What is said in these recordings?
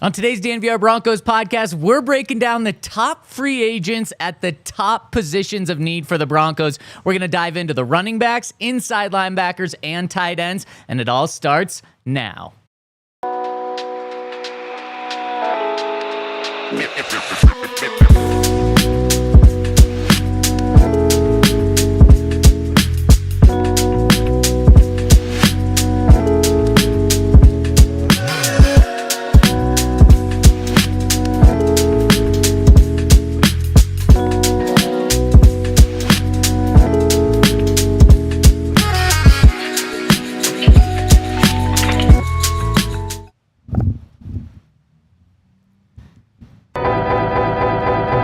On today's DNVR Broncos podcast, we're breaking down the top free agents at the top positions of need for the Broncos. We're going to dive into the running backs, inside linebackers, and tight ends, and it all starts now.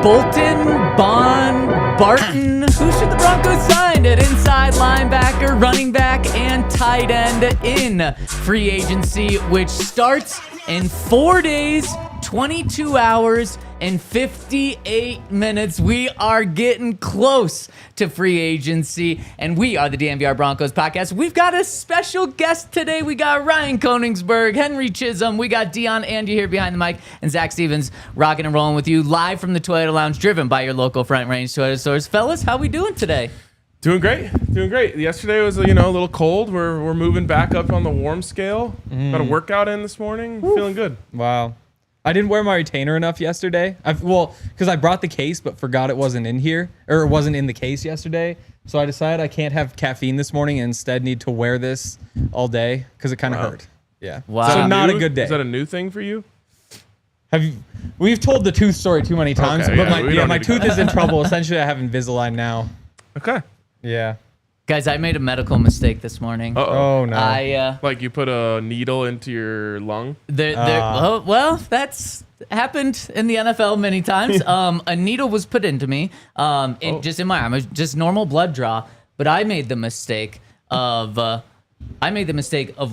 Bolton, Baun, Barton. Who should the Broncos sign at inside linebacker, running back, and tight end in free agency, which starts in 4 days, 22 hours, and 58 minutes. We are getting close to free agency, and we are the DNVR Broncos Podcast. We've got a special guest today. We got Ryan Koenigsberg, Henry Chisholm. We got Dion Andy here behind the mic, and Zach Stevens rocking and rolling with you live from the Toyota Lounge, driven by your local Front Range Toyota stores. Fellas, how we doing today? Doing great. Yesterday was, a little cold. We're moving back up on the warm scale. Got a workout in this morning. Feeling good. Wow. I didn't wear my retainer enough yesterday. Because I brought the case but forgot it wasn't in here, or it wasn't in the case yesterday. So I decided I can't have caffeine this morning and instead need to wear this all day because it kind of hurt. Yeah. Wow. So not a good day. Is that a new thing for you? We've told the tooth story too many times, Okay, but my tooth is in trouble. Essentially, I have Invisalign now. Okay. Yeah. Guys, I made a medical mistake this morning. Oh no. I you put a needle into your lung? well, that's happened in the NFL many times. A needle was put into me, just in my arm. It was just normal blood draw, but I made the mistake of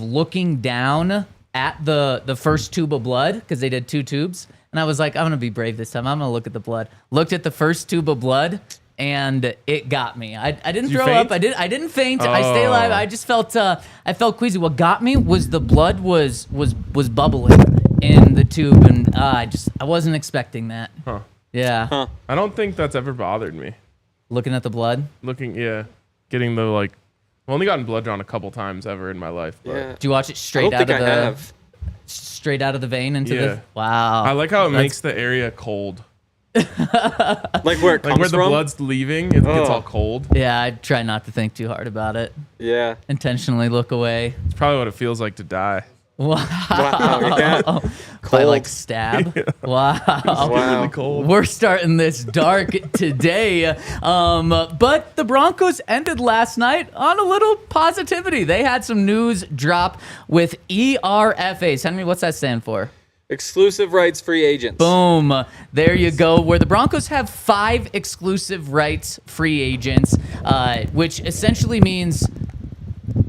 looking down at the first tube of blood, because they did 2 tubes, and I was like, I'm gonna be brave this time. I'm gonna look at the blood. Looked at the first tube of blood, and it got me. I didn't throw up. I didn't faint. I stayed alive. I just felt queasy. What got me was the blood was bubbling in the tube, and I wasn't expecting that. Huh. Yeah. Huh. I don't think that's ever bothered me. Looking at the blood. Getting the I've only gotten blood drawn a couple times ever in my life. But. Yeah. Did you watch it straight out of the vein into the? Wow. I like how it makes the area cold. Like where it comes where the from? blood's leaving, it gets all cold. Yeah, I try not to think too hard about it. Yeah. Intentionally look away. It's probably what it feels like to die. Wow. Yeah. By like stab. Yeah. Wow. Really cold. We're starting this dark today. But the Broncos ended last night on a little positivity. They had some news drop with ERFAs. Henry, what's that stand for? Exclusive rights free agents. Boom. There you go. Where the Broncos have 5 exclusive rights free agents, which essentially means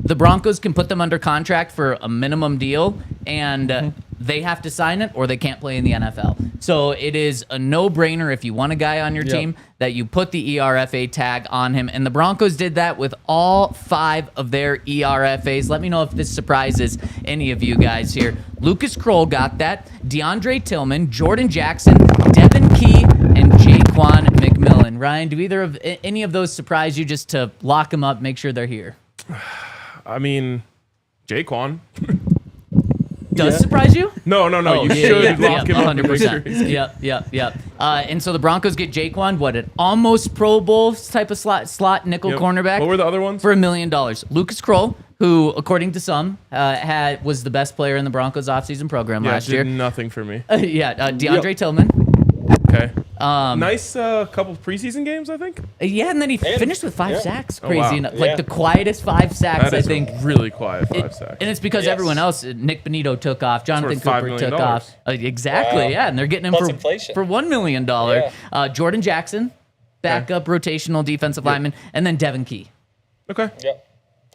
the Broncos can put them under contract for a minimum deal, and they have to sign it or they can't play in the NFL. So it is a no-brainer if you want a guy on your team that you put the ERFA tag on him. And the Broncos did that with all 5 of their ERFAs. Let me know if this surprises any of you guys here. Lucas Kroll got that. DeAndre Tillman, Jordan Jackson, Devin Key, and Jaquan McMillan. Ryan, do either of any of those surprise you, just to lock them up, make sure they're here? I mean, Jaquan. Does surprise you? No. You should lock him up. 100%. Yep. And so the Broncos get Jaquan, an almost Pro Bowl type of slot nickel cornerback. What were the other ones? For $1 million. Lucas Kroll, who, according to some, was the best player in the Broncos offseason program last year. Nothing for me. DeAndre Tillman. Okay. Nice couple preseason games, I think. And then he finished with 5 sacks. Crazy enough. Like the quietest 5 sacks, I think. Really quiet 5 sacks. And it's because everyone else, Nick Bonito took off, Jonathan Cooper took off. Exactly, Wow. And they're getting him for $1 million. Jordan Jackson, backup rotational defensive lineman, and then Devin Key. Okay. Yep.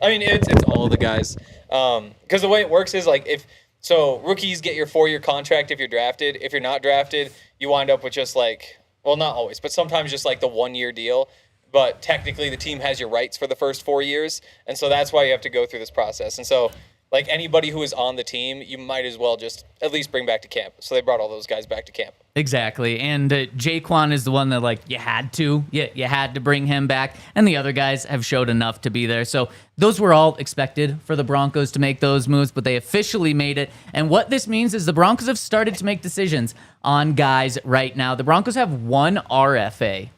I mean, it's all the guys. Because the way it works is rookies get your 4-year contract if you're drafted. If you're not drafted, you wind up with just not always, but sometimes just the 1-year deal. But technically the team has your rights for the first 4 years. And so that's why you have to go through this process. And so like anybody who is on the team, you might as well just at least bring back to camp. So they brought all those guys back to camp. Exactly. And Jaquan is the one that, like, you had to bring him back. And the other guys have showed enough to be there. So those were all expected for the Broncos to make those moves, but they officially made it. And what this means is the Broncos have started to make decisions on guys right now. The Broncos have one RFA.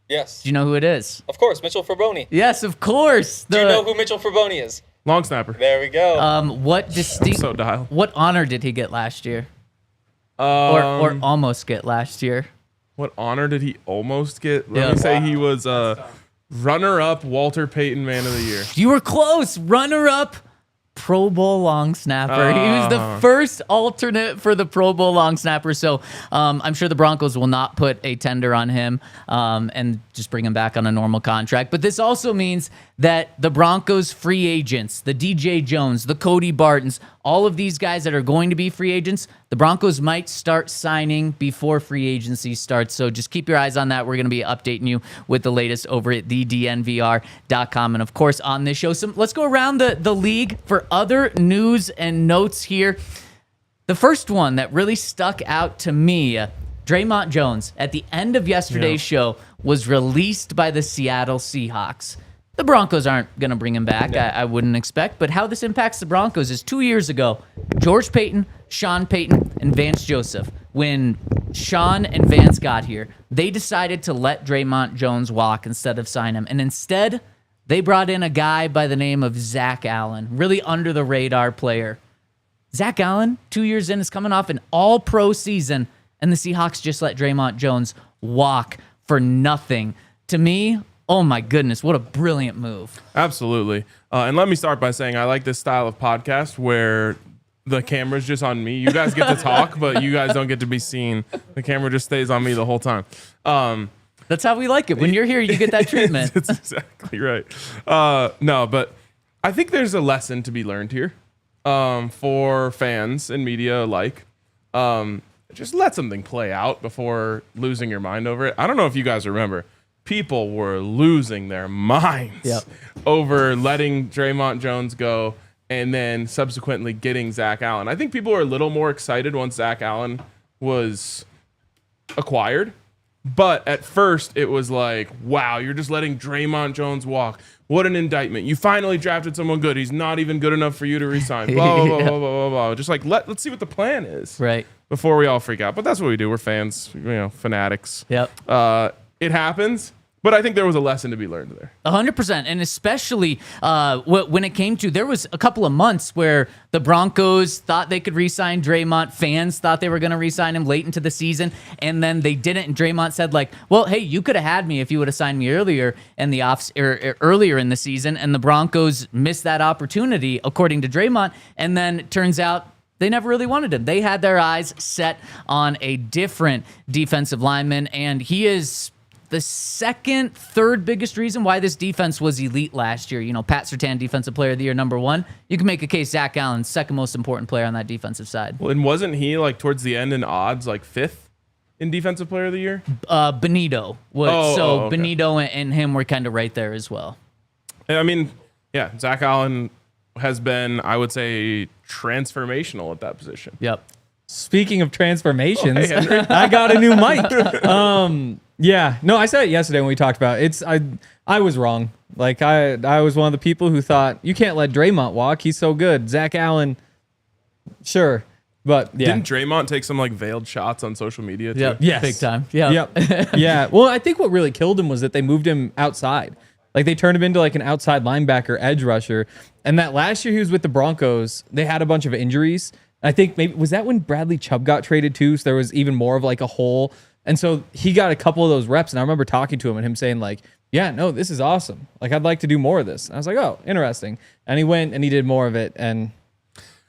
Yes. Do you know who it is? Of course, Mitchell Fraboni. Yes, of course. Do you know who Mitchell Fraboni is? Long snapper. There we go. What honor did he get last year? Or almost get last year? What honor did he almost get? Let me say he was runner-up Walter Payton Man of the Year. You were close. Runner-up Pro Bowl long snapper. He was the first alternate for the Pro Bowl long snapper. So I'm sure the Broncos will not put a tender on him and just bring him back on a normal contract. But this also means that the Broncos free agents, the DJ Jones, the Cody Bartons, all of these guys that are going to be free agents, the Broncos might start signing before free agency starts. So just keep your eyes on that. We're going to be updating you with the latest over at thednvr.com. And of course, on this show, let's go around the league for other news and notes here. The first one that really stuck out to me, Draymond Jones, at the end of yesterday's show, was released by the Seattle Seahawks. The Broncos aren't going to bring him back, I wouldn't expect. But how this impacts the Broncos is 2 years ago, George Paton, Sean Payton, and Vance Joseph, when Sean and Vance got here, they decided to let Draymond Jones walk instead of sign him. And instead, they brought in a guy by the name of Zach Allen, really under-the-radar player. Zach Allen, 2 years in, is coming off an all-pro season, and the Seahawks just let Draymond Jones walk for nothing. To me, oh my goodness, what a brilliant move. Absolutely. And let me start by saying I like this style of podcast where the camera's just on me. You guys get to talk, but you guys don't get to be seen. The camera just stays on me the whole time. That's how we like it. When you're here, you get that treatment. That's exactly right. No, but I think there's a lesson to be learned here for fans and media alike. Just let something play out before losing your mind over it. I don't know if you guys remember. People were losing their minds over letting Draymond Jones go and then subsequently getting Zach Allen. I think people were a little more excited once Zach Allen was acquired. But at first, it was like, wow, you're just letting Draymond Jones walk. What an indictment. You finally drafted someone good. He's not even good enough for you to resign. Blah, blah, blah, blah, blah, blah. Just like, let's see what the plan is. Right. Before we all freak out. But that's what we do. We're fans, fanatics. Yep. It happens. But I think there was a lesson to be learned there. 100%. And especially when it came to, there was a couple of months where the Broncos thought they could re-sign Draymond. Fans thought they were going to re-sign him late into the season. And then they didn't. And Draymond said, like, well, hey, you could have had me if you would have signed me earlier in the earlier in the season. And the Broncos missed that opportunity, according to Draymond. And then it turns out they never really wanted him. They had their eyes set on a different defensive lineman. And he is the third biggest reason why this defense was elite last year. Pat Surtain, Defensive Player of the Year, #1. You can make a case Zach Allen, second most important player on that defensive side. Well, and wasn't he, like, towards the end in odds, like, 5th in Defensive Player of the Year? Benito was. Okay. Benito and him were kind of right there as well. I mean, yeah, Zach Allen has been, I would say, transformational at that position. Yep. Speaking of transformations, I got a new mic. Yeah, no, I said it yesterday when we talked about it. I was wrong. Like I was one of the people who thought you can't let Draymond walk. He's so good. Zach Allen, sure, but yeah. Didn't Draymond take some like veiled shots on social media too? Yep. Yes. Big time. Yep. Yeah. Well, I think what really killed him was that they moved him outside. Like they turned him into like an outside linebacker, edge rusher. And that last year he was with the Broncos, they had a bunch of injuries. I think maybe was that when Bradley Chubb got traded too, so there was even more of like a hole. And so he got a couple of those reps, and I remember talking to him and him saying like, yeah, no, this is awesome. Like, I'd like to do more of this. And I was like, oh, interesting. And he went and he did more of it, and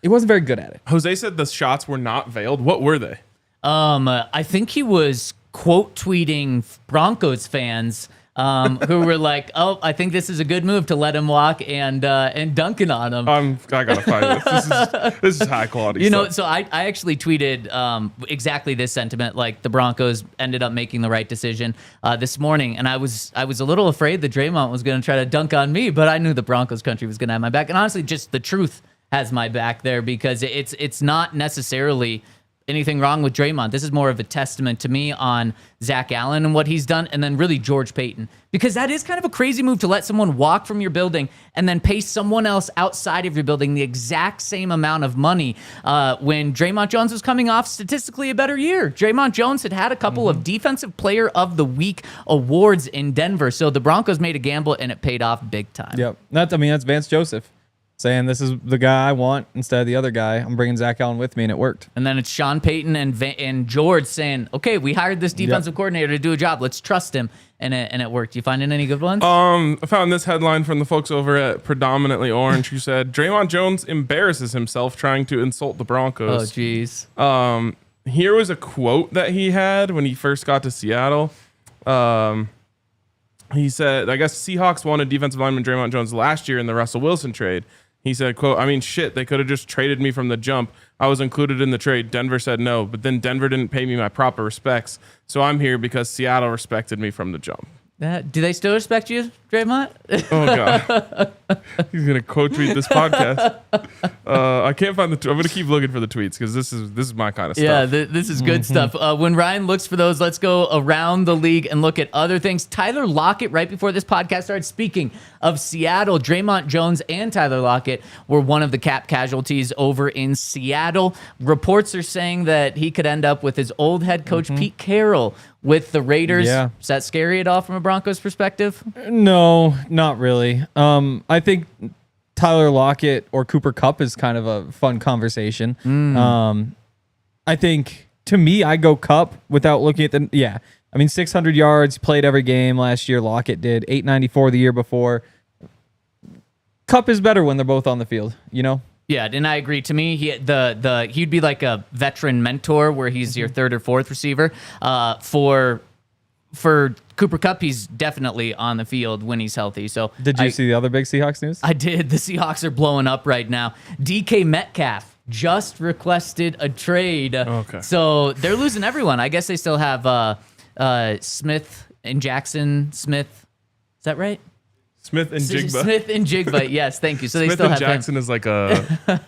he wasn't very good at it. Jose said the shots were not veiled. What were they? I think he was quote tweeting Broncos fans who were like, "Oh, I think this is a good move to let him walk and dunking on him." I gotta find this. This is high quality. Stuff. So I actually tweeted exactly this sentiment. Like the Broncos ended up making the right decision this morning, and I was a little afraid that Draymond was going to try to dunk on me, but I knew the Broncos country was going to have my back, and honestly, just the truth has my back there, because it's not necessarily anything wrong with Draymond. This is more of a testament to me on Zach Allen and what he's done, and then really George Payton, because that is kind of a crazy move to let someone walk from your building and then pay someone else outside of your building the exact same amount of money. When Draymond Jones was coming off statistically a better year, Draymond Jones had a couple of Defensive Player of the Week awards in Denver. So the Broncos made a gamble and it paid off big time. Yep. That's Vance Joseph saying, this is the guy I want instead of the other guy. I'm bringing Zach Allen with me, and it worked. And then it's Sean Payton and George saying, okay, we hired this defensive coordinator to do a job. Let's trust him. And it worked. You finding any good ones? I found this headline from the folks over at Predominantly Orange, who said, Draymond Jones embarrasses himself trying to insult the Broncos. Oh, geez. Here was a quote that he had when he first got to Seattle. He said, I guess Seahawks wanted defensive lineman Draymond Jones last year in the Russell Wilson trade. He said, quote, I mean, shit, they could have just traded me from the jump. I was included in the trade. Denver said no, but then Denver didn't pay me my proper respects. So I'm here because Seattle respected me from the jump. Do they still respect you, Draymond? Oh, God. He's going to quote tweet this podcast. I can't find I'm going to keep looking for the tweets because this is my kind of stuff. Yeah, this is good stuff. When Ryan looks for those, let's go around the league and look at other things. Tyler Lockett, right before this podcast started, speaking of Seattle, Draymond Jones and Tyler Lockett were one of the cap casualties over in Seattle. Reports are saying that he could end up with his old head coach, Pete Carroll, with the Raiders. Yeah. Is that scary at all from a Broncos perspective? No, not really. I think Tyler Lockett or Cooper Kupp is kind of a fun conversation. I think, to me, I go Kupp without looking at 600 yards, played every game last year. Lockett did 894 the year before. Kupp is better when they're both on the field, you know? Yeah, and I agree. To me, he'd be like a veteran mentor where he's your third or fourth receiver. For Cooper Kupp, he's definitely on the field when he's healthy. So Did you see the other big Seahawks news? I did. The Seahawks are blowing up right now. D.K Metcalf just requested a trade. Okay. So they're losing everyone. I guess they still have Smith and Jackson Smith. Is that right? Smith and Jigba. Smith and Jigba. Yes, thank you. So they Smith still and have Jackson him. is like a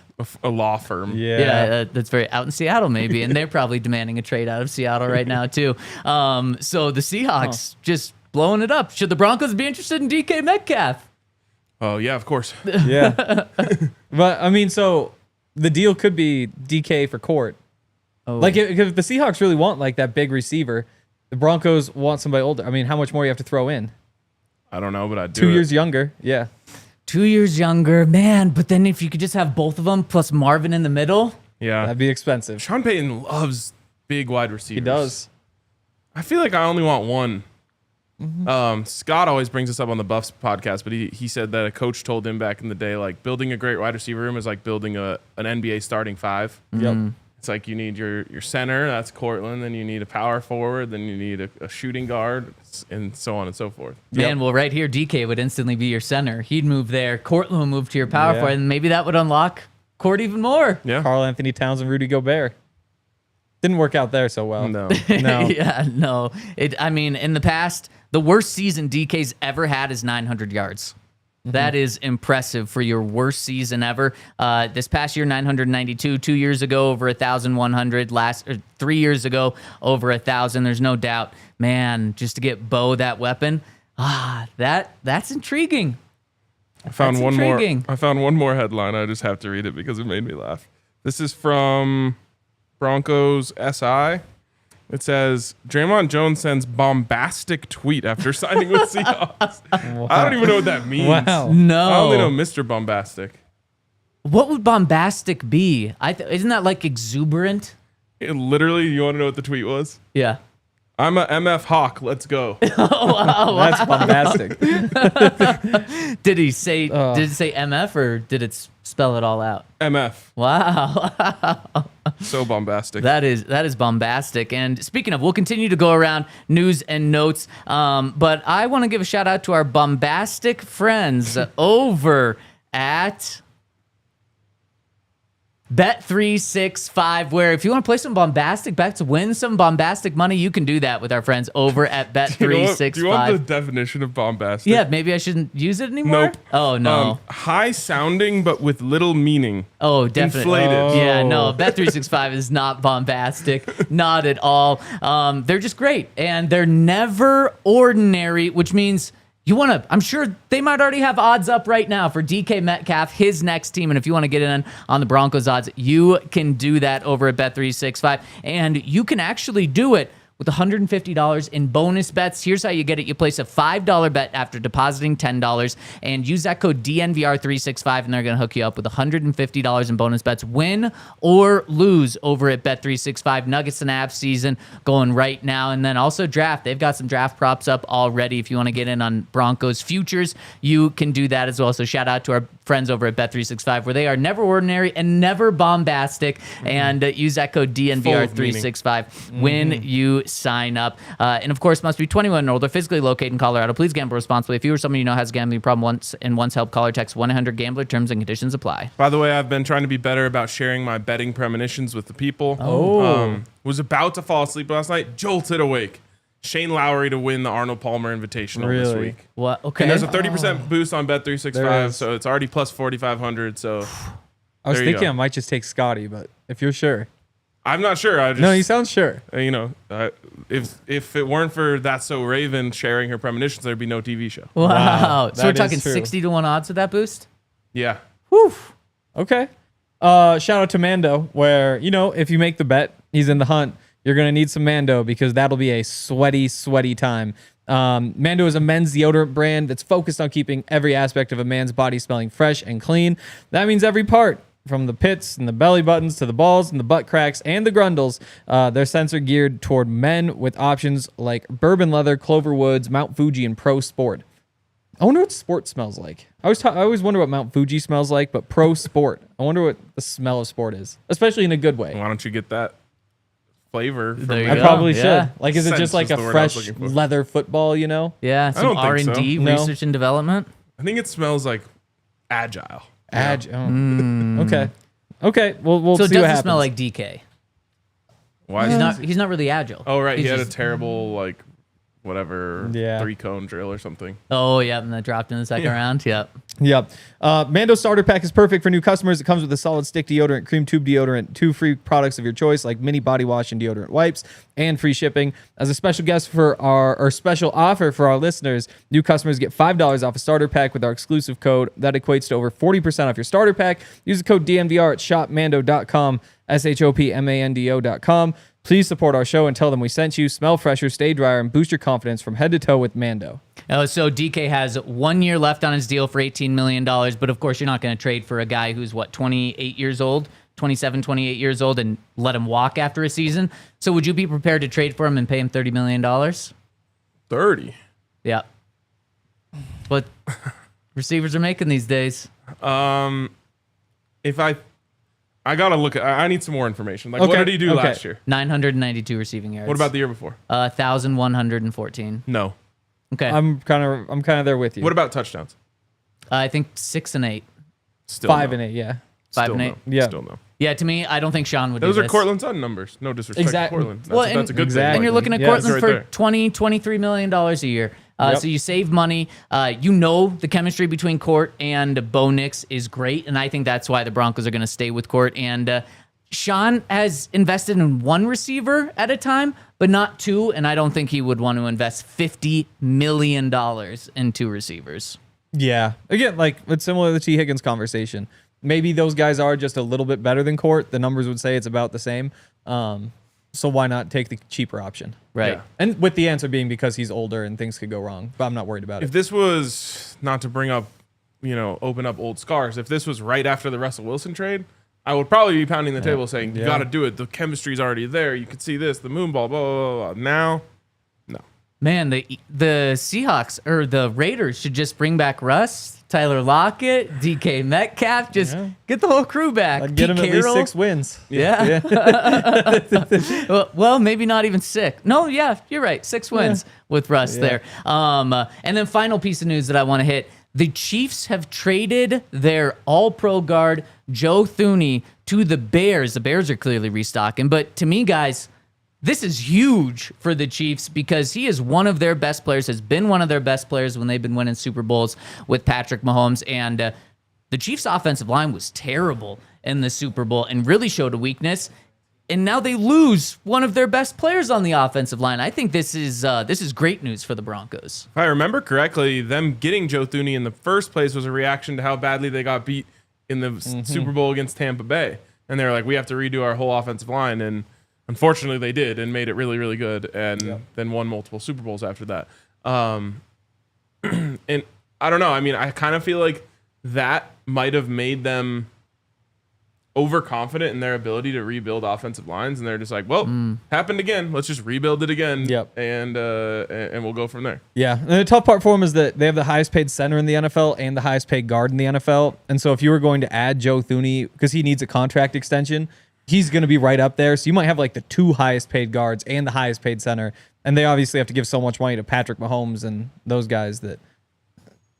law firm. Yeah, that's very out in Seattle maybe, and they're probably demanding a trade out of Seattle right now too. So the Seahawks just blowing it up. Should the Broncos be interested in DK Metcalf? Oh, yeah, of course. Yeah. But, so the deal could be DK for Court. Oh. Like, if the Seahawks really want, like, that big receiver, the Broncos want somebody older. How much more you have to throw in? I don't know, but I'd do 2 it. years younger. Yeah. 2 years younger, man. But then if you could just have both of them plus Marvin in the middle. Yeah. That'd be expensive. Sean Payton loves big wide receivers. He does. I feel like I only want one. Scott always brings this up on the Buffs podcast, but he said that a coach told him back in the day, like, building a great wide receiver room is like building an NBA starting five. Yep. It's like you need your center, that's Cortland, then you need a power forward, then you need a shooting guard, and so on and so forth. Man, well, right here, DK would instantly be your center. He'd move there. Cortland would move to your power forward, and maybe that would unlock Court even more. Yeah. Karl Anthony Towns and Rudy Gobert. Didn't work out there so well. No. No. Yeah, no. In the past, the worst season DK's ever had is 900 yards. That is impressive for your worst season ever. This past year, 992. 2 years ago, over 1,100. 3 years ago, over 1,000. There's no doubt, man. Just to get Bo that weapon, that's intriguing. I found That's one intriguing. more. I found one more headline. I just have to read it because it made me laugh. This is from Broncos SI. It says, Draymond Jones sends bombastic tweet after signing with Seahawks. Wow. I don't even know what that means. Wow. No. I only know Mr. Bombastic. What would bombastic be? Isn't that like exuberant? Literally, you want to know what the tweet was? Yeah. I'm a MF Hawk. Let's go. That's bombastic. Did he say? Did it say MF or did it spell it all out? MF. Wow. So bombastic. That is bombastic. And speaking of, we'll continue to go around news and notes. But I want to give a shout out to our bombastic friends over at Bet365, where if you want to play some bombastic bets, win some bombastic money, you can do that with our friends over at Bet365. Do you want the definition of bombastic? Yeah, maybe I shouldn't use it anymore. Nope. Oh no. High sounding, but with little meaning. Oh, definitely. Inflated. Yeah, no, Bet365 is not bombastic, not at all. They're just great, and they're never ordinary, which means you want to, I'm sure they might already have odds up right now for D.K Metcalf, his next team. And if you want to get in on the Broncos odds, you can do that over at Bet365. And you can actually do it with $150 in bonus bets. Here's how you get it. You place a $5 bet after depositing $10 and use that code DNVR365, and they're going to hook you up with $150 in bonus bets. Win or lose over at Bet365. Nuggets and Avs season going right now. And then also draft. They've got some draft props up already. If you want to get in on Broncos futures, you can do that as well. So shout out to our friends over at Bet365, where they are never ordinary and never bombastic. And use that code DNVR365 when you sign up. And of course, must be 21 and older, physically located in Colorado. Please gamble responsibly. If you or someone you know has a gambling problem, once help, call or text 1-800-GAMBLER. Terms and conditions apply. By the way, I've been trying to be better about sharing my betting premonitions with the people. Was about to fall asleep last night, jolted awake. Shane Lowry to win the Arnold Palmer Invitational this Really? week. What? Okay. And there's a 30% boost on There Bet365, is. so it's already plus 4,500. So I was There you thinking go. I might just take Scotty, but if you're sure. I'm not sure. I just, No, you sound sure. If it weren't for That's So Raven sharing her premonitions, there'd be no TV show. Wow. Wow, So we're that talking is true. 60 to 1 odds with that boost? Yeah. Okay. Shout out to Mando, where, if you make the bet, he's in the hunt. You're going to need some Mando because that'll be a sweaty, sweaty time. Mando is a men's deodorant brand that's focused on keeping every aspect of a man's body smelling fresh and clean. That means every part, from the pits and the belly buttons to the balls and the butt cracks and the grundles. Their scents are geared toward men with options like Bourbon Leather, Clover Woods, Mount Fuji, and Pro Sport. I wonder what Sport smells like. I always wonder what Mount Fuji smells like, but Pro Sport. I wonder what the smell of Sport is, especially in a good way. Why don't you get that flavor? From There you I go. probably Yeah. should. Like, is it Sense just like is a the word I was fresh looking for. leather football, Yeah, some don't think so. R&D, No. research and development. I think it smells like agile. Okay. Okay. We'll So it see what doesn't happens. smell like DK. Why? He's not really agile. Oh, right. He's He had a just- terrible, whatever, Yeah. 3-cone drill or something. Oh, yeah, and that dropped in the second round. Yep. Yep. Mando Starter Pack is perfect for new customers. It comes with a solid stick deodorant, cream tube deodorant, 2 free products of your choice like mini body wash and deodorant wipes, and free shipping. As a special guest for our special offer for our listeners, new customers get $5 off a starter pack with our exclusive code. That equates to over 40% off your starter pack. Use the code DNVR at shopmando.com, SHOPMANDO.com. Please support our show and tell them we sent you. Smell fresher, stay drier, and boost your confidence from head to toe with Mando. So DK has 1 year left on his deal for $18 million, but of course you're not going to trade for a guy who's 28 years old, 27, 28 years old, and let him walk after a season. So would you be prepared to trade for him and pay him $30 million? 30. Yeah. What receivers are making these days. If I gotta look at, I need some more information. Like, Okay, what did he do okay. last year? 992 receiving yards. What about the year before? 1,114. No. Okay. I'm kind of there with you. What about touchdowns? I think 6 and 8. Still 5 no. and 8? Yeah. 5 Still and no. 8. Yeah. Still no. Yeah, to me, I don't think Sean would Those do are this. Cortland Sutton numbers. No disrespect Exactly. to Cortland. That's, Well, that's a good exactly. thing. And you're looking at Yeah, Cortland right for there. $23 million a year. Yep. So you save money. The chemistry between Court and Bo Nix is great, and I think that's why the Broncos are going to stay with Court. And Sean has invested in one receiver at a time, but not two, and I don't think he would want to invest $50 million in 2 receivers. Yeah. Again, like it's similar to the T. Higgins conversation. Maybe those guys are just a little bit better than Court. The numbers would say it's about the same. So why not take the cheaper option? Right. Yeah. And with the answer being because he's older and things could go wrong. But I'm not worried about If it. this was, not to bring up, open up old scars, if this was right after the Russell Wilson trade, I would probably be pounding the table saying, you Yeah. got to do it. The chemistry's already there. You could see this, the moon ball, blah, blah, blah, blah. Now, no. Man, the Seahawks or the Raiders should just bring back Russ, Tyler Lockett, DK Metcalf. Just get the whole crew back. I'd get him Pete at least Carroll. 6 wins. Yeah. well, maybe not even 6. No, yeah, you're right. 6 wins with Russ there. And then final piece of news that I want to hit. The Chiefs have traded their all-pro guard, Joe Thuney, to the Bears. The Bears are clearly restocking. But to me, guys, this is huge for the Chiefs because he is one of their best players, has been one of their best players when they've been winning Super Bowls with Patrick Mahomes. And the Chiefs' offensive line was terrible in the Super Bowl and really showed a weakness. And now they lose one of their best players on the offensive line. I think this is great news for the Broncos. If I remember correctly, them getting Joe Thuney in the first place was a reaction to how badly they got beat in the Super Bowl against Tampa Bay. And they were like, we have to redo our whole offensive line. And unfortunately, they did and made it really, really good and then won multiple Super Bowls after that. And I don't know. I mean, I kind of feel like that might have made them overconfident in their ability to rebuild offensive lines, and they're just like, well, happened again. Let's just rebuild it again. And we'll go from there. Yeah. And the tough part for them is that they have the highest paid center in the NFL and the highest paid guard in the NFL. And so if you were going to add Joe Thuney, because he needs a contract extension, he's going to be right up there. So you might have like the 2 highest paid guards and the highest paid center. And they obviously have to give so much money to Patrick Mahomes and those guys that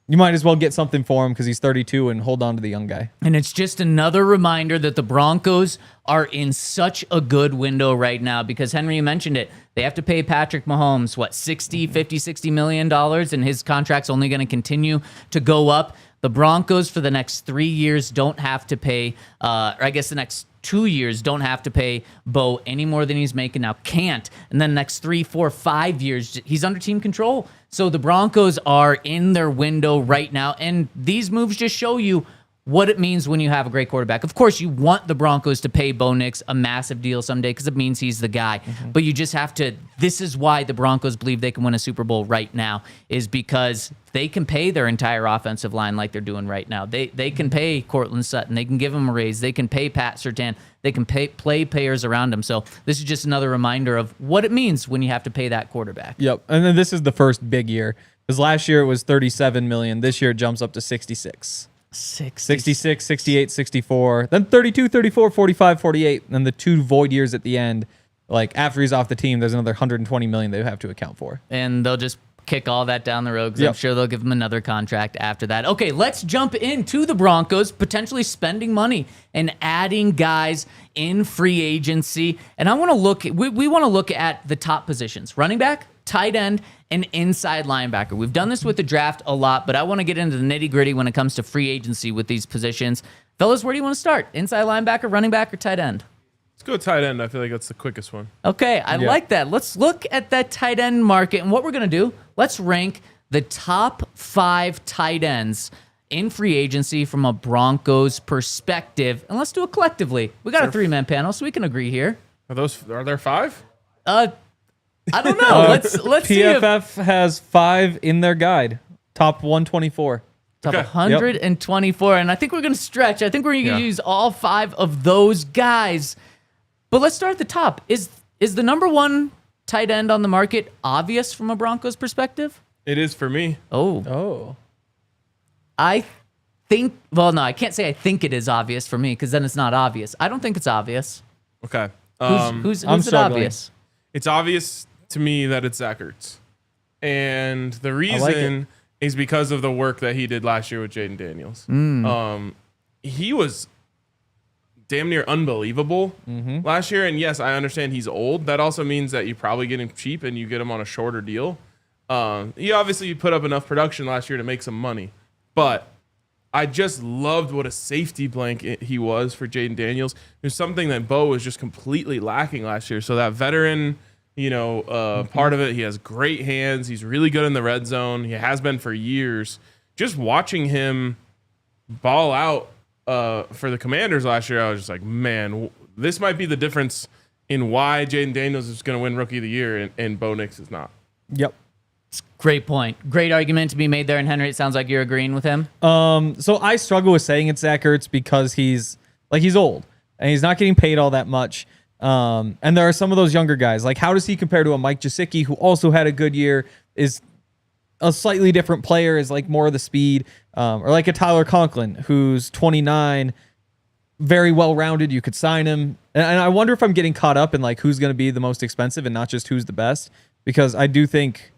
you might as well get something for him because he's 32 and hold on to the young guy. And it's just another reminder that the Broncos are in such a good window right now because, Henry, you mentioned it. They have to pay Patrick Mahomes, $60 million, and his contract's only going to continue to go up. The Broncos for the next 3 years don't have to pay, or I guess the next 2 years don't have to pay Bo any more than he's making now. Can't. And then the next 3, 4, 5 years, he's under team control. So the Broncos are in their window right now. And these moves just show you what it means when you have a great quarterback. Of course, you want the Broncos to pay Bo Nix a massive deal someday because it means he's the guy. But you just have to, this is why the Broncos believe they can win a Super Bowl right now, is because they can pay their entire offensive line like they're doing right now. They can pay Cortland Sutton. They can give him a raise. They can pay Pat Surtain. They can play payers around him. So this is just another reminder of what it means when you have to pay that quarterback. Yep. And then this is the first big year. Because last year it was $37 million. This year it jumps up to 66. 66, 68, 64, then 32, 34, 45, 48, and then the 2 void years at the end. Like after he's off the team, there's another $120 million they have to account for. And they'll just kick all that down the road because I'm sure they'll give him another contract after that. Okay, let's jump into the Broncos, potentially spending money and adding guys in free agency. And I want to look, we want to look at the top positions: running back, tight end, and inside linebacker. We've done this with the draft a lot, but I want to get into the nitty-gritty when it comes to free agency with these positions. Fellas, where do you want to start? Inside linebacker, running back, or tight end? Let's go tight end. I feel like that's the quickest one. Okay, I like that. Let's look at that tight end market. And what we're going to do, let's rank the top 5 tight ends in free agency from a Broncos perspective. And let's do it collectively. We got a 3-man panel, so we can agree here. Are there 5? I don't know. Let's see if PFF has 5 in their guide. Top 124. top 124. And I think we're going to stretch. I think we're going to use all 5 of those guys. But let's start at the top. Is the number 1 tight end on the market obvious from a Broncos perspective? It is for me. Oh. I think, well, no, I can't say I think it is obvious for me because then it's not obvious. I don't think it's obvious. Okay. Who's I'm it struggling. obvious? It's obvious to me that it's Zach Ertz. And the reason is because of the work that he did last year with Jaden Daniels. He was damn near unbelievable last year. And yes, I understand he's old. That also means that you probably get him cheap and you get him on a shorter deal. He obviously put up enough production last year to make some money. But I just loved what a safety blanket he was for Jaden Daniels. It was something that Bo was just completely lacking last year. So that veteran, part of it, he has great hands. He's really good in the red zone. He has been for years. Just watching him ball out for the Commanders last year, I was just like, man, this might be the difference in why Jaden Daniels is going to win Rookie of the Year and Bo Nix is not. Yep. Great point. Great argument to be made there. And Henry, it sounds like you're agreeing with him. So I struggle with saying it's Zach Ertz because he's old and he's not getting paid all that much. And there are some of those younger guys. Like, how does he compare to a Mike Gesicki, who also had a good year, is a slightly different player, is like more of the speed, or like a Tyler Conklin, who's 29, very well-rounded. You could sign him. And I wonder if I'm getting caught up in like who's going to be the most expensive and not just who's the best, because I do think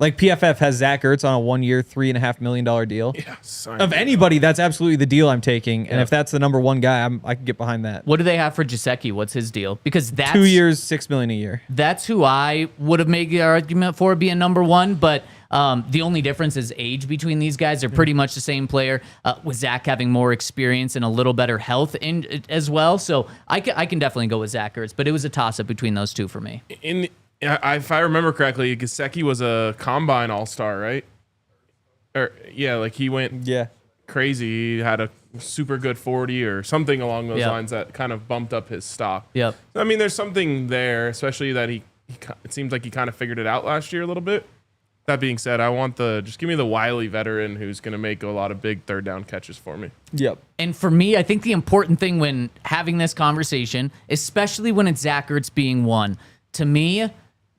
Like PFF has Zach Ertz on a 1 year, $3.5 million deal. Yeah, Of anybody, that's absolutely the deal I'm taking. And if that's the number one guy, I can get behind that. What do they have for Gesicki? What's his deal? Because that's 2 years, $6 million a year. That's who I would have made the argument for being number one, but the only difference is age between these guys. They're pretty much the same player, with Zach having more experience and a little better health as well. So I can definitely go with Zach Ertz, but it was a toss-up between those two for me. If I remember correctly, Gesicki was a combine all-star, right? Like he went crazy. He had a super good 40 or something along those lines that kind of bumped up his stock. Yep. I mean, there's something there, especially that it seems like he kind of figured it out last year a little bit. That being said, I want just give me the wily veteran who's going to make a lot of big third down catches for me. Yep. And for me, I think the important thing when having this conversation, especially when it's Zach Ertz being one, to me,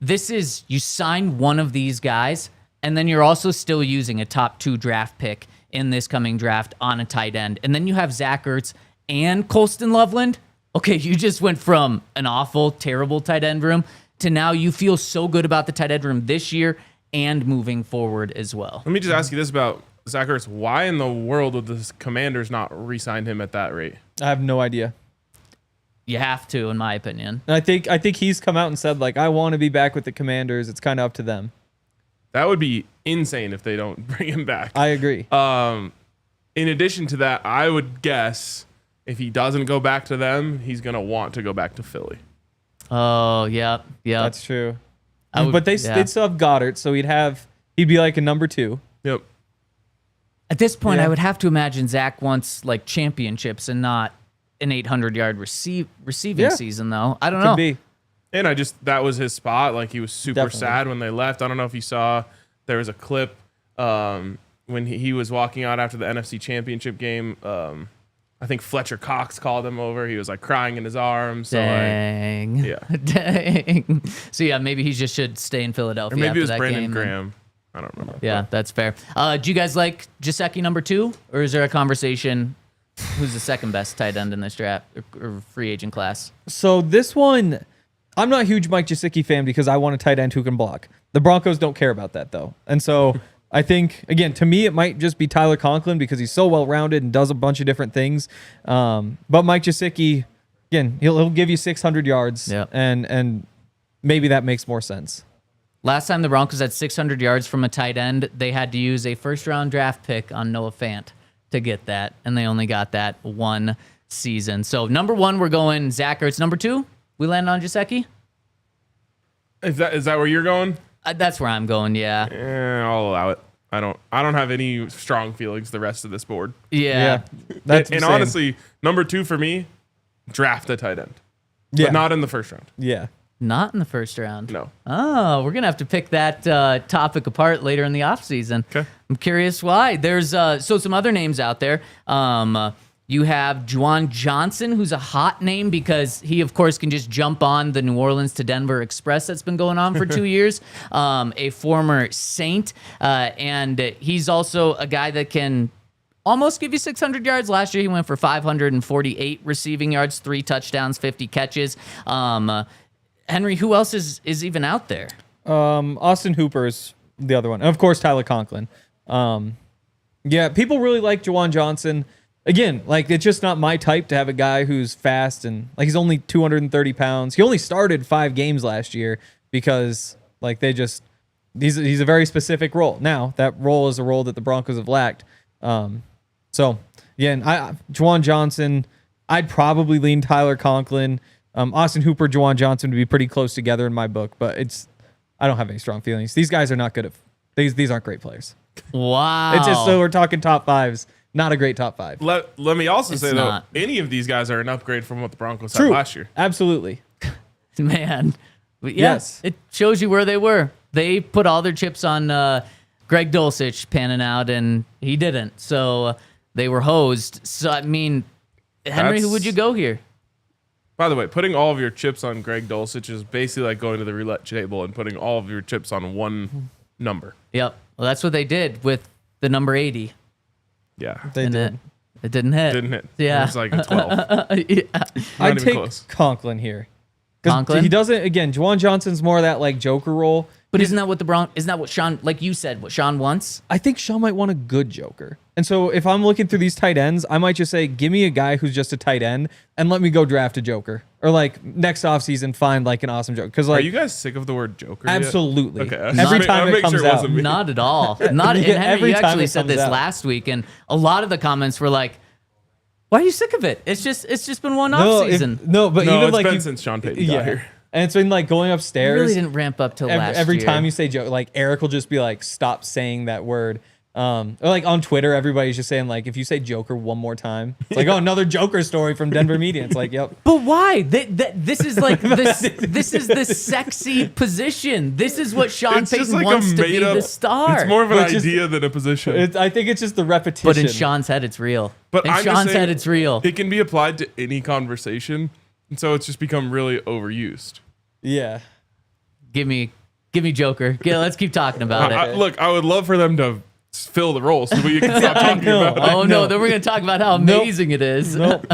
this is you sign one of these guys, and then you're also still using a top 2 draft pick in this coming draft on a tight end. And then you have Zach Ertz and Colston Loveland. Okay, you just went from an awful, terrible tight end room to now you feel so good about the tight end room this year and moving forward as well. Let me just ask you this about Zach Ertz. Why in the world would the Commanders not re-sign him at that rate? I have no idea. You have to, in my opinion. And I think he's come out and said, like, I want to be back with the Commanders. It's kind of up to them. That would be insane if they don't bring him back. I agree. In addition to that, I would guess if he doesn't go back to them, he's going to want to go back to Philly. Oh, yeah. That's true. But they'd still have Goddard, so he'd be like a number 2. Yep. At this point, I would have to imagine Zach wants like championships and not an 800-yard receiving season, though. I don't know. Could be. And that was his spot. Like, he was super sad when they left. I don't know if you saw, there was a clip when he was walking out after the NFC Championship game. I think Fletcher Cox called him over. He was like crying in his arms. So Dang. Dang. So yeah, maybe he just should stay in Philadelphia. Or maybe it was after that Brandon game. Graham. I don't remember. Yeah, that's fair. Do you guys like Gesicki number 2, or is there a conversation? Who's the second best tight end in this draft or free agent class? So this one, I'm not a huge Mike Gesicki fan because I want a tight end who can block. The Broncos don't care about that, though. And so I think, again, to me, it might just be Tyler Conklin because he's so well-rounded and does a bunch of different things. But Mike Gesicki, again, he'll give you 600 yards, and maybe that makes more sense. Last time the Broncos had 600 yards from a tight end, they had to use a first-round draft pick on Noah Fant to get that, and they only got that one season. So number 1, we're going Zach Ertz. Number 2, we land on Gesicki? Is that where you're going? That's where I'm going, yeah. I'll allow it. I don't have any strong feelings the rest of this board. Yeah. And honestly, number 2 for me, draft a tight end. Yeah. But not in the first round. Yeah. Not in the first round. No. Oh, we're going to have to pick that topic apart later in the offseason. Okay. I'm curious why. There's some other names out there. You have Juwan Johnson, who's a hot name because he, of course, can just jump on the New Orleans to Denver Express that's been going on for 2 years. A former Saint. And he's also a guy that can almost give you 600 yards. Last year, he went for 548 receiving yards, 3 touchdowns, 50 catches. Henry, who else is even out there? Austin Hooper's the other one. And of course, Tyler Conklin. People really like Juwan Johnson. Again, like, it's just not my type to have a guy who's fast and, like, he's only 230 pounds. He only started 5 games last year because, like, he's a very specific role. Now, that role is a role that the Broncos have lacked. So, again, Juwan Johnson, I'd probably lean Tyler Conklin. Austin Hooper, Juwan Johnson would be pretty close together in my book, but I don't have any strong feelings. These guys are not good at these aren't great players. Wow. It's just, so we're talking top 5s. Not a great top 5. Let me also say, not. though, any of these guys are an upgrade from what the Broncos had last year. Absolutely. Man. But Yes. It shows you where they were. They put all their chips on Greg Dulcich panning out, and he didn't. So they were hosed. So, I mean, Henry, who would you go here? By the way, putting all of your chips on Greg Dulcich is basically like going to the roulette table and putting all of your chips on one number. Yep. Well, that's what they did with the number 80. Yeah. They did. It didn't hit. Didn't hit. Yeah. It was like a 12. Yeah. I'd even take close. Conklin here. 'Cause Conklin? he doesn't, again, Juwan Johnson's more of that, like, Joker role. But isn't that what Sean, like you said, what Sean wants? I think Sean might want a good joker. And so if I'm looking through these tight ends, I might just say, give me a guy who's just a tight end and let me go draft a joker. Or like next offseason, find like an awesome joker. Because like, are you guys sick of the word joker yet? Absolutely. Okay. Every time it comes out. Not at all. Not. And Henry, Every you time actually it said comes this out. last week, and a lot of the comments were like, "Why are you sick of it? It's just been one off season." But No, even it's like been since Sean Payton got here. And it's been like going It upstairs. really didn't ramp up till last Every year. time you say joke, like Eric will just be like, stop saying that word. Or like on Twitter, everybody's just saying like, if you say Joker one more time, it's like, oh, another Joker story from Denver media. It's like, yep. But why? This is like this is the sexy position. This is what Sean It's just Payton like wants a to be made-up- the star. It's more of an Which is- idea than a position. I think it's just the repetition. But in Sean's head, it's real. But in I'm just Sean's saying head, it's real. It can be applied to any conversation, and so it's just become really overused. Yeah. Give me Joker. Yeah, let's keep talking about it. Look, I would love for them to fill the role so we can stop talking know. about it. Oh no, then we're gonna talk about how amazing it is. Nope.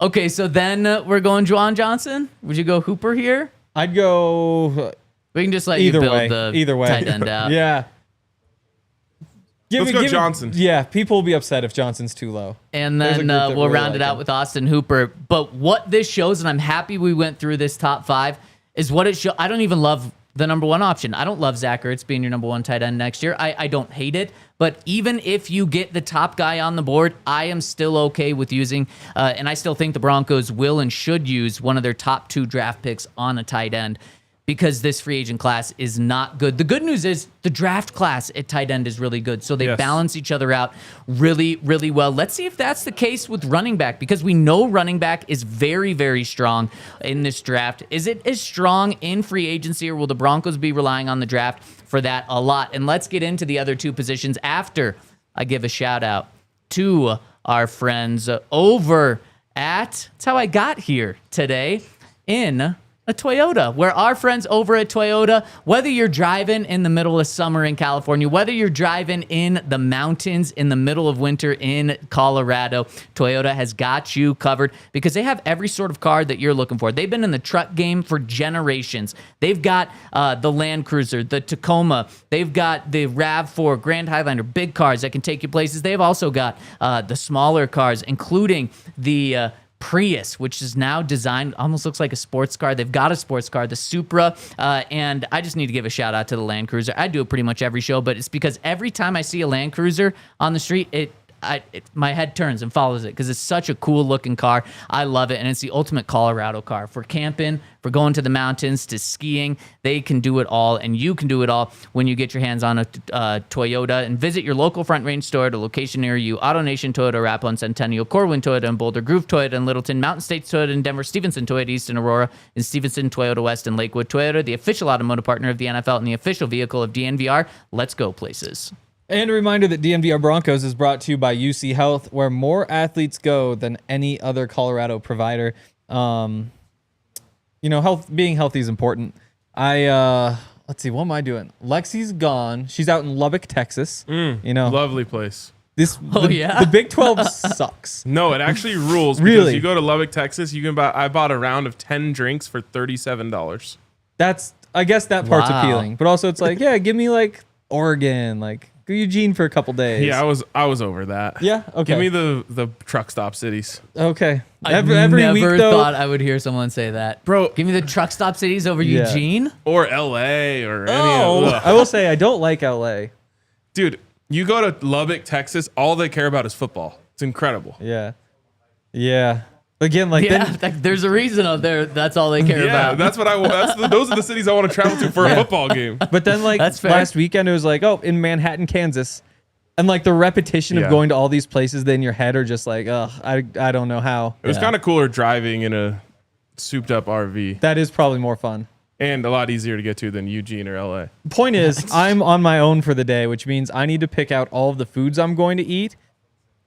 Okay, so then we're going Juwan Johnson. Would you go Hooper here? I'd go We can just let either you build way. the Either way. tight end out. Yeah. Let's go Johnson. Yeah, people will be upset if Johnson's too low. And There's a then group that we'll really round like it out him. with Austin Hooper. But what this shows, and I'm happy we went through this top 5, is what it shows. I don't even love the number 1 option. I don't love Zach Ertz being your number 1 tight end next year. I don't hate it. But even if you get the top guy on the board, I am still okay with using, and I still think the Broncos will and should use one of their top 2 draft picks on a tight end, because this free agent class is not good. The good news is the draft class at tight end is really good. So they Yes. balance each other out really, really well. Let's see if that's the case with running back, because we know running back is very, very strong in this draft. Is it as strong in free agency, or will the Broncos be relying on the draft for that a lot? And let's get into the other 2 positions after I give a shout out to our friends over at, that's how I got here today, in a Toyota, where our friends over at Toyota, whether you're driving in the middle of summer in California, whether you're driving in the mountains in the middle of winter in Colorado, Toyota has got you covered, because they have every sort of car that you're looking for. They've been in the truck game for generations. They've got the Land Cruiser, the Tacoma. They've got the RAV4, Grand Highlander, big cars that can take you places. They've also got the smaller cars, including the Prius, which is now designed, almost looks like a sports car. They've got a sports car, the Supra, and I just need to give a shout out to the Land Cruiser. I do it pretty much every show, but it's because every time I see a Land Cruiser on the street, my head turns and follows it, because it's such a cool looking car. I love it, and it's the ultimate Colorado car for camping, for going to the mountains, to skiing. They can do it all, and you can do it all when you get your hands on a Toyota. And visit your local Front Range store at a location near you. AutoNation Toyota, Arapahoe and Centennial, Corwin Toyota and Boulder, Groove Toyota and Littleton, Mountain States Toyota in Denver, Stevenson Toyota East and Aurora, and Stevenson Toyota West and Lakewood. Toyota, the official automotive partner of the NFL and the official vehicle of DNVR. Let's go places. And a reminder that DNVR Broncos is brought to you by UC Health, where more athletes go than any other Colorado provider. Being healthy is important. Let's see, what am I doing? Lexi's gone. She's out in Lubbock, Texas. Lovely place. The Big 12 sucks. No, it actually rules. Because Really? you go to Lubbock, Texas, you can buy. I bought a round of 10 drinks for $37. I guess that part's Wow. appealing, but also it's like, yeah, give me like Oregon, like go Eugene for a couple days. Yeah, I was over that. Yeah, okay. Give me the truck stop cities. Okay. I Every never week though, thought I would hear someone say that. Bro. Give me the truck stop cities over Yeah. Eugene. Or LA or any of I will say I don't like LA. Dude, you go to Lubbock, Texas, all they care about is football. It's incredible. Yeah. Yeah. Again, like Yeah, then, there's a reason out there. That's all they care Yeah, about. that's what those are the cities I want to travel to for a football game. but then like That's fair. last weekend it was like, oh, in Manhattan, Kansas. And like the repetition Yeah. of going to all these places then in your head are just like, oh, I don't know how. It was kind of cooler driving in a souped up RV That is probably more fun. and a lot easier to get to than Eugene or LA. Point is, I'm on my own for the day, which means I need to pick out all of the foods I'm going to eat.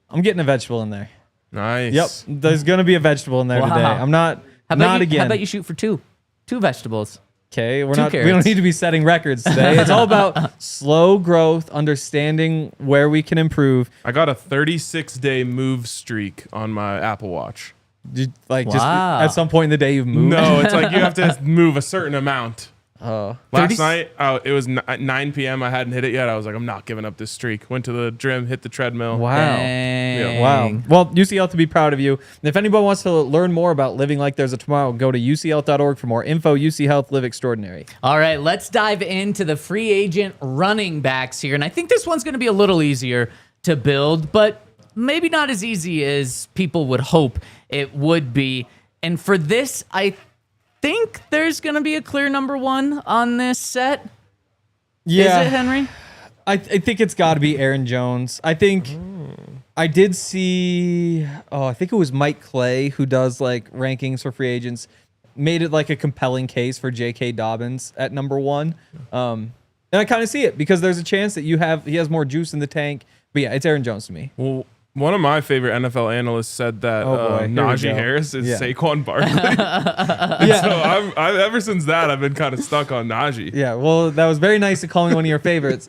I'm getting a vegetable in there. Nice. Yep, there's gonna be a vegetable in there today. Wow. I'm not. How Not again. How about you shoot for two vegetables? Okay, we carrots. don't need to be setting records today. It's all about slow growth, understanding where we can improve. I got a 36-day move streak on my Apple Watch. Just Wow. at some point in the day you've moved. No, it's like you have to move a certain amount Last night, it was 9 p.m. I hadn't hit it yet. I was like, I'm not giving up this streak. Went to the gym, hit the treadmill. Wow. Dang. Yeah. Wow. Well, UCL to be proud of you. And if anyone wants to learn more about living like there's a tomorrow, go to ucl.org for more info. UC Health, live extraordinary. All right, let's dive into the free agent running backs here. And I think this one's going to be a little easier to build, but maybe not as easy as people would hope it would be. And for this, I think there's going to be a clear number one on this set. Yeah. Is it, Henry? I think it's got to be Aaron Jones. I think I did see, I think it was Mike Clay who does like rankings for free agents, made it like a compelling case for J.K. Dobbins at number one. And I kind of see it because there's a chance that he has more juice in the tank. But yeah, it's Aaron Jones to me. Well, one of my favorite NFL analysts said that Najee Harris is Saquon Barkley. Yeah. So I've ever since that, I've been kind of stuck on Najee. Yeah, well, that was very nice to call me one of your favorites.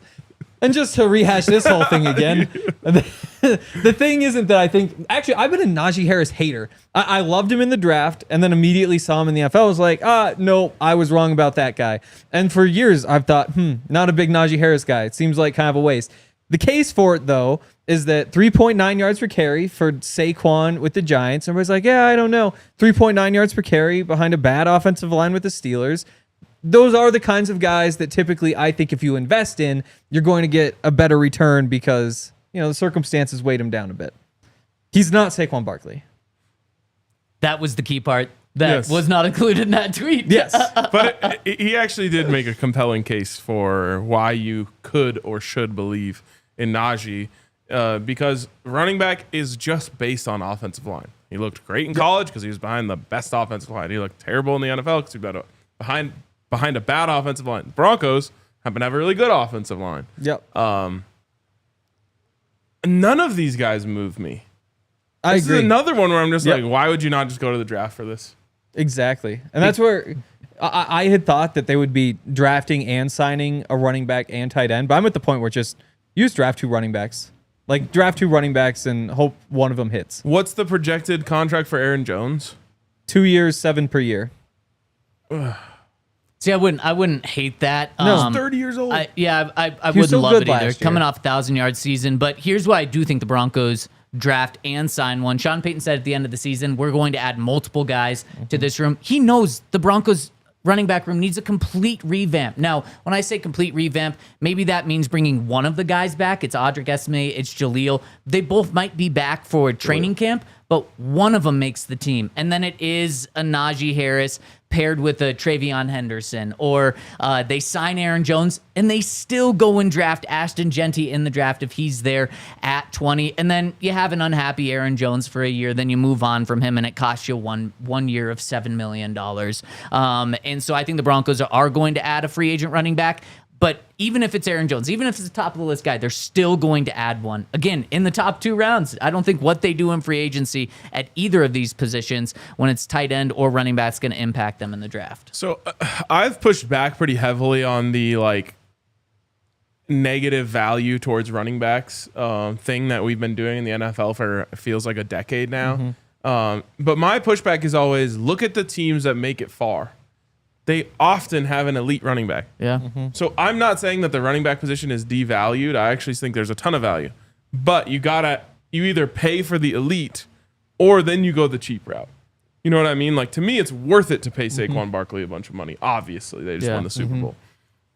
And just to rehash this whole thing again, the thing isn't that I think... Actually, I've been a Najee Harris hater. I loved him in the draft and then immediately saw him in the NFL. I was like, no, I was wrong about that guy. And for years, I've thought, not a big Najee Harris guy. It seems like kind of a waste. The case for it, though, is that 3.9 yards per carry for Saquon with the Giants. Everybody's like, yeah, I don't know. 3.9 yards per carry behind a bad offensive line with the Steelers. Those are the kinds of guys that typically I think if you invest in, you're going to get a better return because, the circumstances weighed him down a bit. He's not Saquon Barkley. That was the key part that was not included in that tweet. Yes. But he actually did make a compelling case for why you could or should believe in Najee because running back is just based on offensive line. He looked great in college because he was behind the best offensive line. He looked terrible in the NFL because he was behind a bad offensive line. The Broncos happen to have a really good offensive line. Yep. None of these guys move me. This is another one where I'm just like, why would you not just go to the draft for this? Exactly. And that's where I had thought that they would be drafting and signing a running back and tight end. But I'm at the point where you just draft two running backs. Like, draft two running backs and hope one of them hits. What's the projected contract for Aaron Jones? 2 years, $7 per year. See, I wouldn't hate that. No, He's 30 years old. I was wouldn't so love good it either. last year. Coming off 1,000-yard season, but here's why I do think the Broncos draft and sign one. Sean Payton said at the end of the season, we're going to add multiple guys to this room. He knows the Broncos running back room needs a complete revamp. Now, when I say complete revamp, maybe that means bringing one of the guys back. It's Audric, Estime, it's Jaleel. They both might be back for training camp, but one of them makes the team. And then it is a Najee Harris paired with a Travion Henderson, or they sign Aaron Jones and they still go and draft Ashton Genty in the draft if he's there at 20. And then you have an unhappy Aaron Jones for a year, then you move on from him and it costs you one year of $7 million. And so I think the Broncos are going to add a free agent running back. But even if it's Aaron Jones, even if it's the top of the list guy, they're still going to add one. Again, in the top 2 rounds, I don't think what they do in free agency at either of these positions, when it's tight end or running back, is going to impact them in the draft. So I've pushed back pretty heavily on the negative value towards running backs thing that we've been doing in the NFL for it feels like a decade now. But my pushback is always look at the teams that make it far. They often have an elite running back. Yeah. So I'm not saying that the running back position is devalued. I actually think there's a ton of value. But you either pay for the elite or then you go the cheap route. You know what I mean? Like, to me, it's worth it to pay Saquon Barkley a bunch of money. Obviously, they just won the Super Bowl.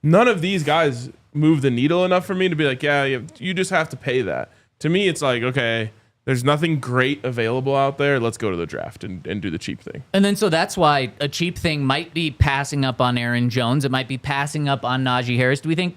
None of these guys move the needle enough for me to be like, yeah, you just have to pay that. To me, it's like, okay, there's nothing great available out there. Let's go to the draft and do the cheap thing. And then so that's why a cheap thing might be passing up on Aaron Jones. It might be passing up on Najee Harris. Do we think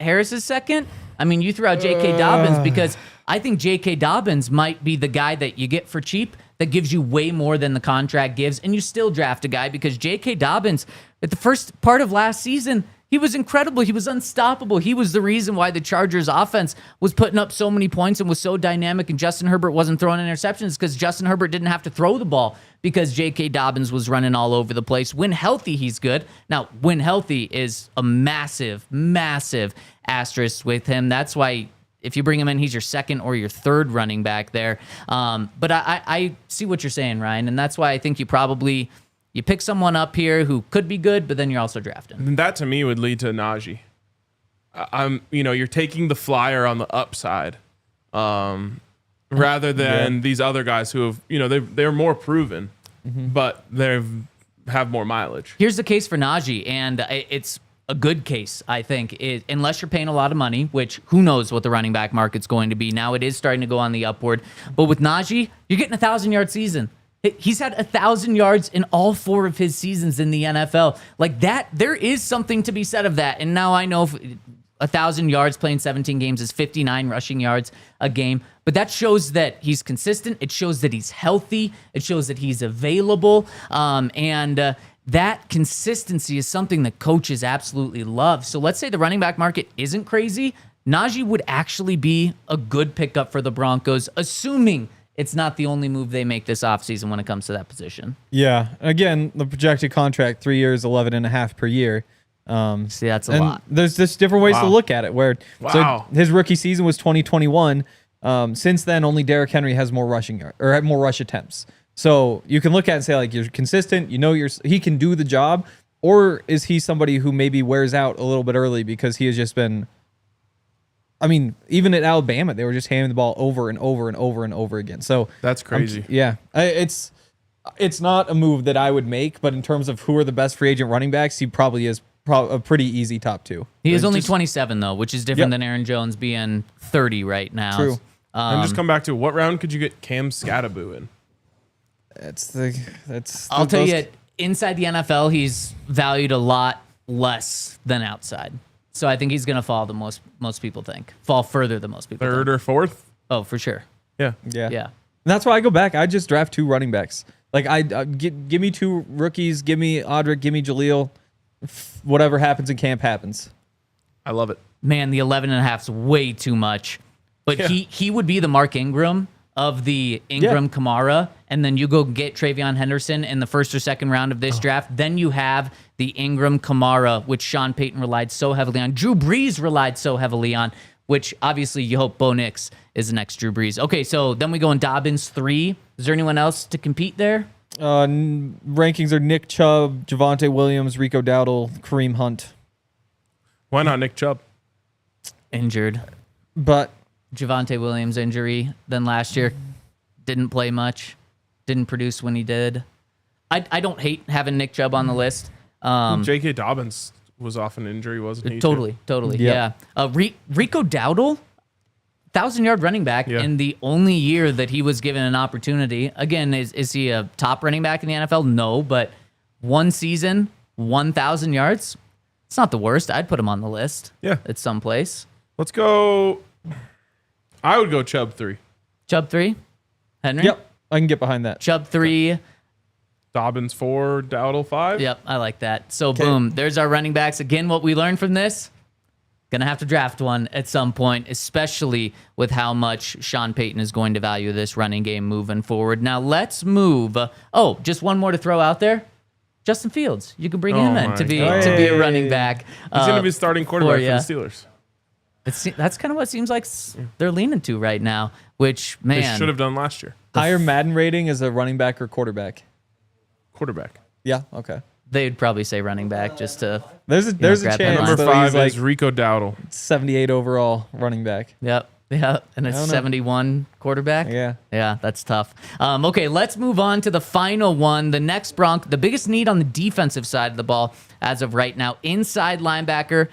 Harris is second? I mean, you threw out J.K. Dobbins because I think J.K. Dobbins might be the guy that you get for cheap that gives you way more than the contract gives, and you still draft a guy because J.K. Dobbins, at the first part of last season, he was incredible. He was unstoppable. He was the reason why the Chargers offense was putting up so many points and was so dynamic, and Justin Herbert wasn't throwing interceptions because Justin Herbert didn't have to throw the ball because J.K. Dobbins was running all over the place. When healthy, he's good. Now, when healthy is a massive, massive asterisk with him. That's why if you bring him in, he's your second or your third running back there. But I see what you're saying, Ryan, and that's why I think you probably You pick someone up here who could be good, but then you're also drafting. And that to me would lead to Najee. You're taking the flyer on the upside, rather than these other guys who have, they're more proven, but they have more mileage. Here's the case for Najee, and it's a good case, I think, unless you're paying a lot of money, which who knows what the running back market's going to be. Now it is starting to go on the upward. But with Najee, you're getting a 1,000-yard season. He's had 1,000 yards in all 4 of his seasons in the NFL. Like that, there is something to be said of that. And now I know 1,000 yards playing 17 games is 59 rushing yards a game. But that shows that he's consistent. It shows that he's healthy. It shows that he's available. That consistency is something that coaches absolutely love. So let's say the running back market isn't crazy. Najee would actually be a good pickup for the Broncos, assuming it's not the only move they make this offseason when it comes to that position. Yeah. Again, the projected contract, 3 years, 11.5 per year. See, that's a lot. There's just different ways to look at it. So his rookie season was 2021. Since then, only Derrick Henry has more had more rush attempts. So you can look at it and say, like, you're consistent. He can do the job, or is he somebody who maybe wears out a little bit early because he has just been. I mean, even at Alabama, they were just handing the ball over and over and over and over again. So that's crazy. It's not a move that I would make, but in terms of who are the best free agent running backs, he probably is a pretty easy top 2. He is only 27 though, which is different than Aaron Jones being 30 right now. True. And just come back to what round could you get Cam Scattaboo in? I'll tell you, inside the NFL, he's valued a lot less than outside. So I think he's going to fall the most people think. Fall further than most people Third think. or fourth? Oh, for sure. Yeah. Yeah. And that's why I go back. I just draft 2 running backs. Like, give me 2 rookies, give me Audric, give me Jaleel. Whatever happens in camp happens. I love it. Man, the 11.5 is way too much. But he would be the Mark Ingram of the Ingram-Kamara, and then you go get Travion Henderson in the first or second round of this draft. Then you have the Ingram-Kamara, which Sean Payton relied so heavily on. Drew Brees relied so heavily on, which obviously you hope Bo Nix is the next Drew Brees. Okay, so then we go in Dobbins 3. Is there anyone else to compete there? Rankings are Nick Chubb, Javonte Williams, Rico Dowdle, Kareem Hunt. Why not Nick Chubb? Injured. But Javonte Williams injury. Then last year, didn't play much. Didn't produce when he did. I don't hate having Nick Chubb on the list. J.K. Dobbins was off an injury, wasn't he? Totally. Yeah. Rico Dowdle, 1,000-yard running back in the only year that he was given an opportunity. Again, is he a top running back in the NFL? No, but one season, 1,000 yards. It's not the worst. I'd put him on the list. Yeah. At some place. Let's go. I would go Chubb 3. Chubb 3? Henry? Yep. I can get behind that. Chubb 3. Dobbins 4, Dowdle 5. Yep, I like that. So, boom, there's our running backs. Again, what we learned from this, going to have to draft one at some point, especially with how much Sean Payton is going to value this running game moving forward. Now, let's move. Just one more to throw out there. Justin Fields. You can bring him in to be a running back. He's going to be starting quarterback for the Steelers. That's kind of what it seems like they're leaning to right now, which, man. They should have done last year. Higher Madden rating as a running back or quarterback? Quarterback. Yeah, okay. They'd probably say running back just to. There's a grab chance. Number that 5 he's like is Rico Dowdle. 78 overall running back. Yep. And a 71 quarterback. Yeah, that's tough. Okay, let's move on to the final one. The next the biggest need on the defensive side of the ball as of right now, inside linebacker.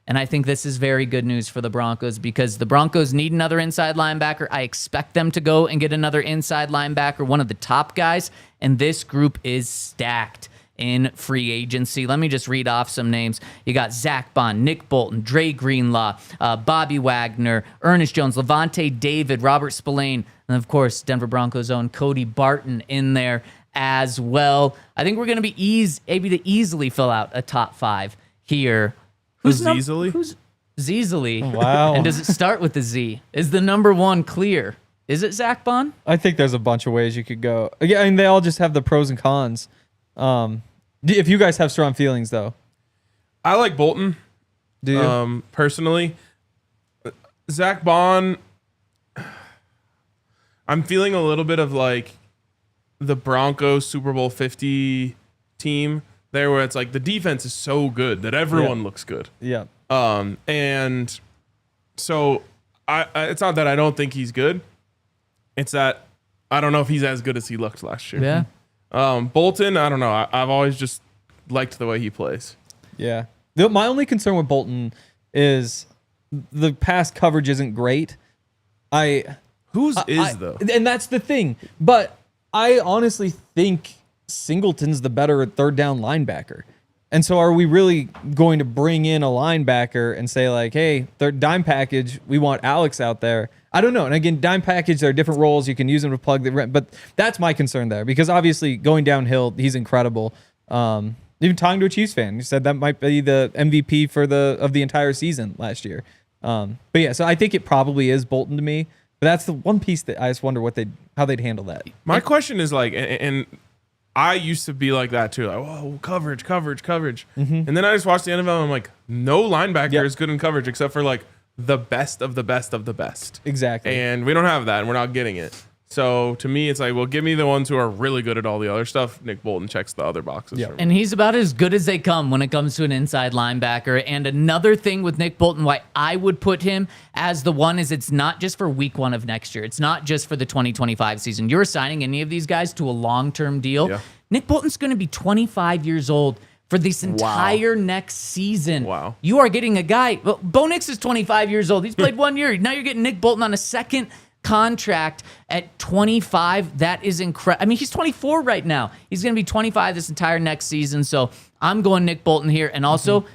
And I think this is very good news for the Broncos because the Broncos need another inside linebacker. I expect them to go and get another inside linebacker, one of the top guys. And this group is stacked in free agency. Let me just read off some names. You got Zack Baun, Nick Bolton, Dre Greenlaw, Bobby Wagner, Ernest Jones, Levante David, Robert Spillane, and of course, Denver Broncos' own Cody Barton in there as well. I think we're going to be able to easily fill out a top 5 here. Who's easily? Who's easily? Wow. And does it start with the Z? Is the number 1 clear? Is it Zack Baun? I think there's a bunch of ways you could go. Again, I mean, they all just have the pros and cons. If you guys have strong feelings, though. I like Bolton. Do you? Personally. Zack Baun, I'm feeling a little bit of like the Broncos Super Bowl 50 team there where it's like the defense is so good that everyone looks good. Yeah. And so it's not that I don't think he's good. It's that I don't know if he's as good as he looked last year. Yeah. Bolton, I don't know. I've always just liked the way he plays. Yeah. My only concern with Bolton is the pass coverage isn't great. Whose though? And that's the thing. But I honestly think Singleton's the better third down linebacker. And so are we really going to bring in a linebacker and say like, hey, third dime package, we want Alex out there? I don't know. And again, dime package, there are different roles. You can use them to plug the rent. But that's my concern there because obviously going downhill, he's incredible. Even talking to a Chiefs fan, he said that might be the MVP of the entire season last year. But yeah, so I think it probably is Bolton to me. But that's the one piece that I just wonder how they'd handle that. My question is like, and I used to be like that too. Like, whoa, coverage. And then I just watched the NFL and I'm like, no linebacker is good in coverage except for like the best of the best of the best. Exactly. And we don't have that and we're not getting it. So to me, it's like, well, give me the ones who are really good at all the other stuff. Nick Bolton checks the other boxes. For me. And he's about as good as they come when it comes to an inside linebacker. And another thing with Nick Bolton, why I would put him as the one is it's not just for week 1 of next year. It's not just for the 2025 season. You're signing any of these guys to a long-term deal. Yeah. Nick Bolton's going to be 25 years old for this entire next season. Wow. You are getting a guy. Well, Bo Nix is 25 years old. He's played 1 year. Now you're getting Nick Bolton on a second contract at 25. That is incredible. I mean, he's 24 right now. He's going to be 25 this entire next season. So I'm going Nick Bolton here. And also,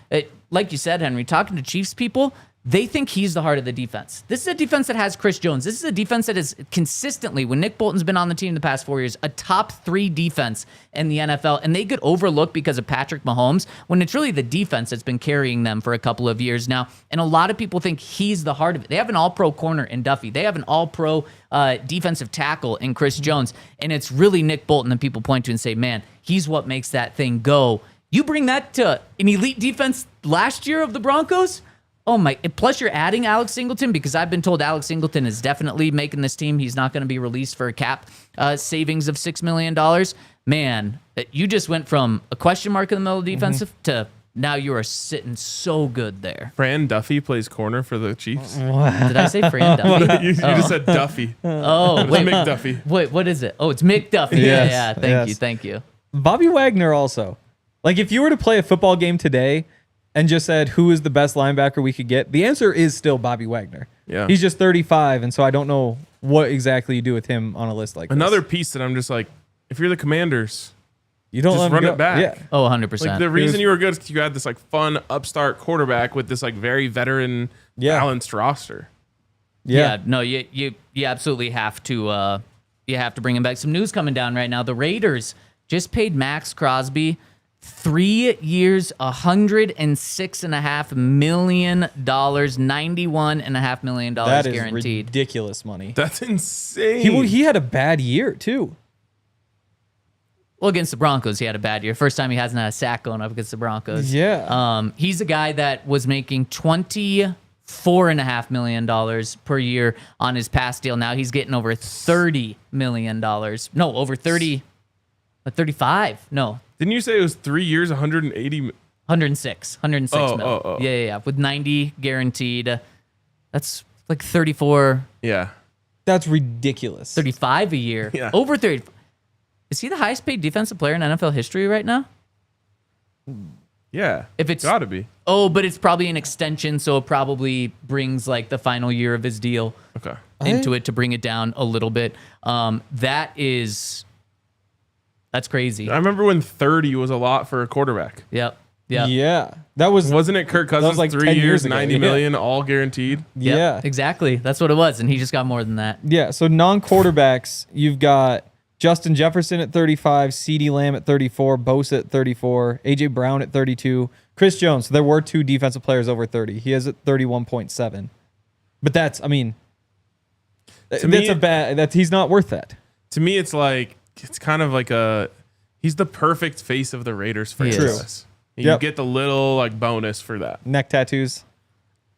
like you said, Henry, talking to Chiefs people, they think he's the heart of the defense. This is a defense that has Chris Jones. This is a defense that is consistently, when Nick Bolton's been on the team the past 4 years, a top 3 defense in the NFL. And they get overlooked because of Patrick Mahomes when it's really the defense that's been carrying them for a couple of years now. And a lot of people think he's the heart of it. They have an all-pro corner in Duffy. They have an all-pro defensive tackle in Chris Jones. And it's really Nick Bolton that people point to and say, man, he's what makes that thing go. You bring that to an elite defense last year of the Broncos? Oh my, plus you're adding Alex Singleton because I've been told Alex Singleton is definitely making this team. He's not going to be released for a cap savings of $6 million. Man, you just went from a question mark in the middle of defensive to now you are sitting so good there. Fran Duffy plays corner for the Chiefs. Did I say Fran Duffy? You just said Duffy. Oh, wait. McDuffie. Wait, what is it? Oh, it's McDuffie. Yes, Yeah, thank you. Bobby Wagner also. Like if you were to play a football game today and just said, who is the best linebacker we could get? The answer is still Bobby Wagner. Yeah. He's just 35, and so I don't know what exactly you do with him on a list like Another this. piece that I'm just like, if you're the Commanders, You don't just let him run go. it back. Yeah. Oh, 100%. Like the reason you were good is you had this like fun upstart quarterback with this like very veteran balanced roster. Yeah, no, you absolutely have to bring him back. Some news coming down right now. The Raiders just paid Max Crosby 3 years, $106.5 million, $91.5 million That is guaranteed. ridiculous money. That's insane. He had a bad year too. Well, against the Broncos, he had a bad year. First time he hasn't had a sack going up against the Broncos. Yeah. He's a guy that was making $24.5 million per year on his past deal. Now he's getting over $30 million. No, over 30, 35. No, Didn't you say it was 3 years, 180? 106 mil. Oh. Yeah. With 90 guaranteed. That's like 34, Yeah. That's ridiculous. 35 a year. Yeah. Over 30. Is he the highest paid defensive player in NFL history right now? Yeah. If it's gotta be. Oh, but it's probably an extension, so it probably brings like the final year of his deal Okay. into it to bring it down a little bit. That's crazy. I remember when 30 was a lot for a quarterback. Yep. Yeah. That was Wasn't it Kirk Cousins like 3 10 years, years ago. 90 million, all guaranteed? Yep, yeah. exactly. That's what it was, and he just got more than that. Yeah, so non-quarterbacks, you've got Justin Jefferson at 35, CeeDee Lamb at 34, Bosa at 34, A.J. Brown at 32, Chris Jones. So there were two defensive players over 30. He has at 31.7. But that's, I mean, he's not worth that. To me, it's like, it's kind of like he's the perfect face of the Raiders franchise. You Yep. get the little like bonus for that. Neck tattoos.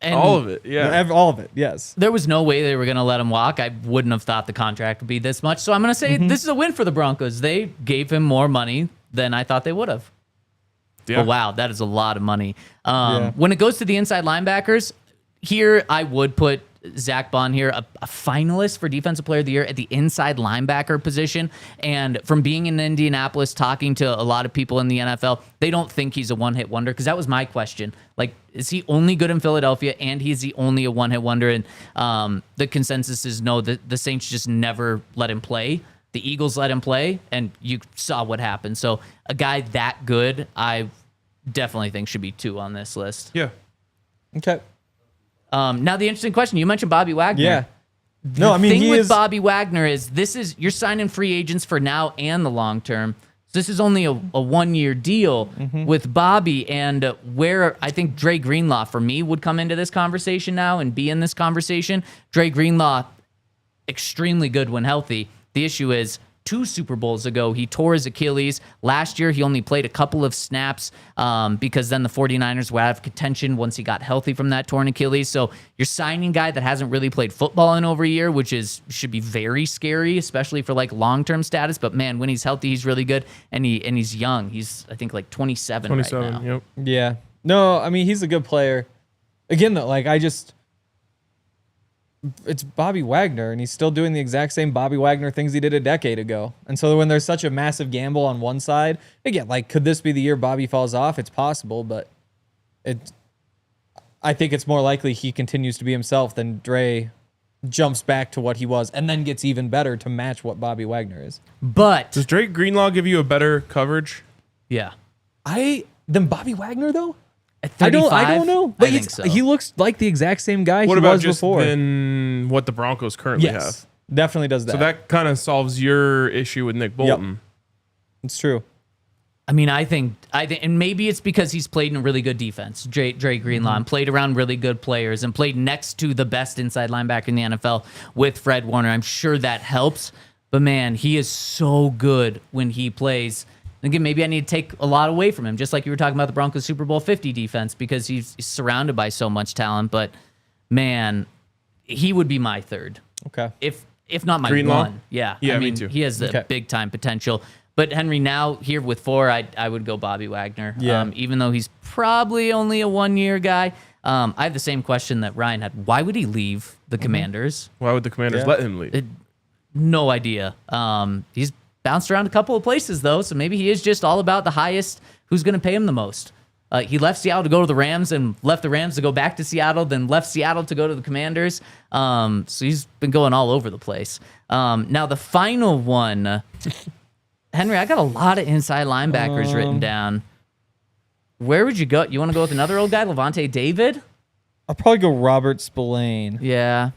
And All of it, yeah. All of it, yes. there was no way they were going to let him walk. I wouldn't have thought the contract would be this much. So I'm going to say this is a win for the Broncos. They gave him more money than I thought they would have. Yeah. Oh, wow, that is a lot of money. When it goes to the inside linebackers, here I would put Zack Baun here, a finalist for Defensive Player of the Year at the inside linebacker position. And from being in Indianapolis, talking to a lot of people in the NFL, they don't think he's a one-hit wonder, because that was my question. Like, is he only good in Philadelphia, and he's the only a one-hit wonder? And the consensus is no, the Saints just never let him play. The Eagles let him play, and you saw what happened. So a guy that good, I definitely think should be 2 on this list. Yeah. Okay. Now the interesting question, you mentioned Bobby Wagner. Yeah. No, I mean, thing he with is Bobby Wagner is you're signing free agents for now and the long term. So this is only a 1-year deal with Bobby, and where I think Dre Greenlaw for me would come into this conversation now and be in this conversation. Dre Greenlaw, extremely good when healthy. The issue is 2 Super Bowls ago, he tore his Achilles. Last year, he only played a couple of snaps because then the 49ers were out of contention once he got healthy from that torn Achilles. So you're signing a guy that hasn't really played football in over a year, which should be very scary, especially for like long-term status. But man, when he's healthy, he's really good, and he's young. He's, I think, like 27 right now. Yep. Yeah. No, I mean, he's a good player. Again, though, like, it's Bobby Wagner, and he's still doing the exact same Bobby Wagner things he did a decade ago. And so when there's such a massive gamble on one side, again, like, could this be the year Bobby falls off? It's possible, but I think it's more likely he continues to be himself than Dre jumps back to what he was and then gets even better to match what Bobby Wagner is. But Does Dre Greenlaw give you a better coverage? yeah, Than Bobby Wagner, though? at I 35, don't know. But I think so. he looks like the exact same guy What he about was just before. then what the Broncos currently have? Yes, definitely does that. So that kind of solves your issue with Nick Bolton. It's true. I mean, I think, and maybe it's because he's played in a really good defense, Dre Greenlaw, and played around really good players, and played next to the best inside linebacker in the NFL with Fred Warner. I'm sure that helps, but man, he is so good when he plays. Again, maybe I need to take a lot away from him, just like you were talking about the Broncos Super Bowl 50 defense, because he's surrounded by so much talent. But man, he would be my 3rd. Okay. If not my Greenlaw? 1. Yeah. Yeah, I me mean, too. he has the Okay. big time potential. But Henry, now here with 4, I would go Bobby Wagner. Yeah. Even though he's probably only a 1-year guy. I have the same question that Ryan had. Why would he leave the Commanders? Why would the Commanders Yeah. let him leave? No idea. He's bounced around a couple of places, though, so maybe he is just all about the highest, who's going to pay him the most. He left Seattle to go to the Rams, and left the Rams to go back to Seattle, then left Seattle to go to the Commanders. So he's been going all over the place. Now, the final one, Henry, I got a lot of inside linebackers written down. Where would you go? You want to go with another old guy, Levante David? I'll probably go Robert Spillane. Yeah.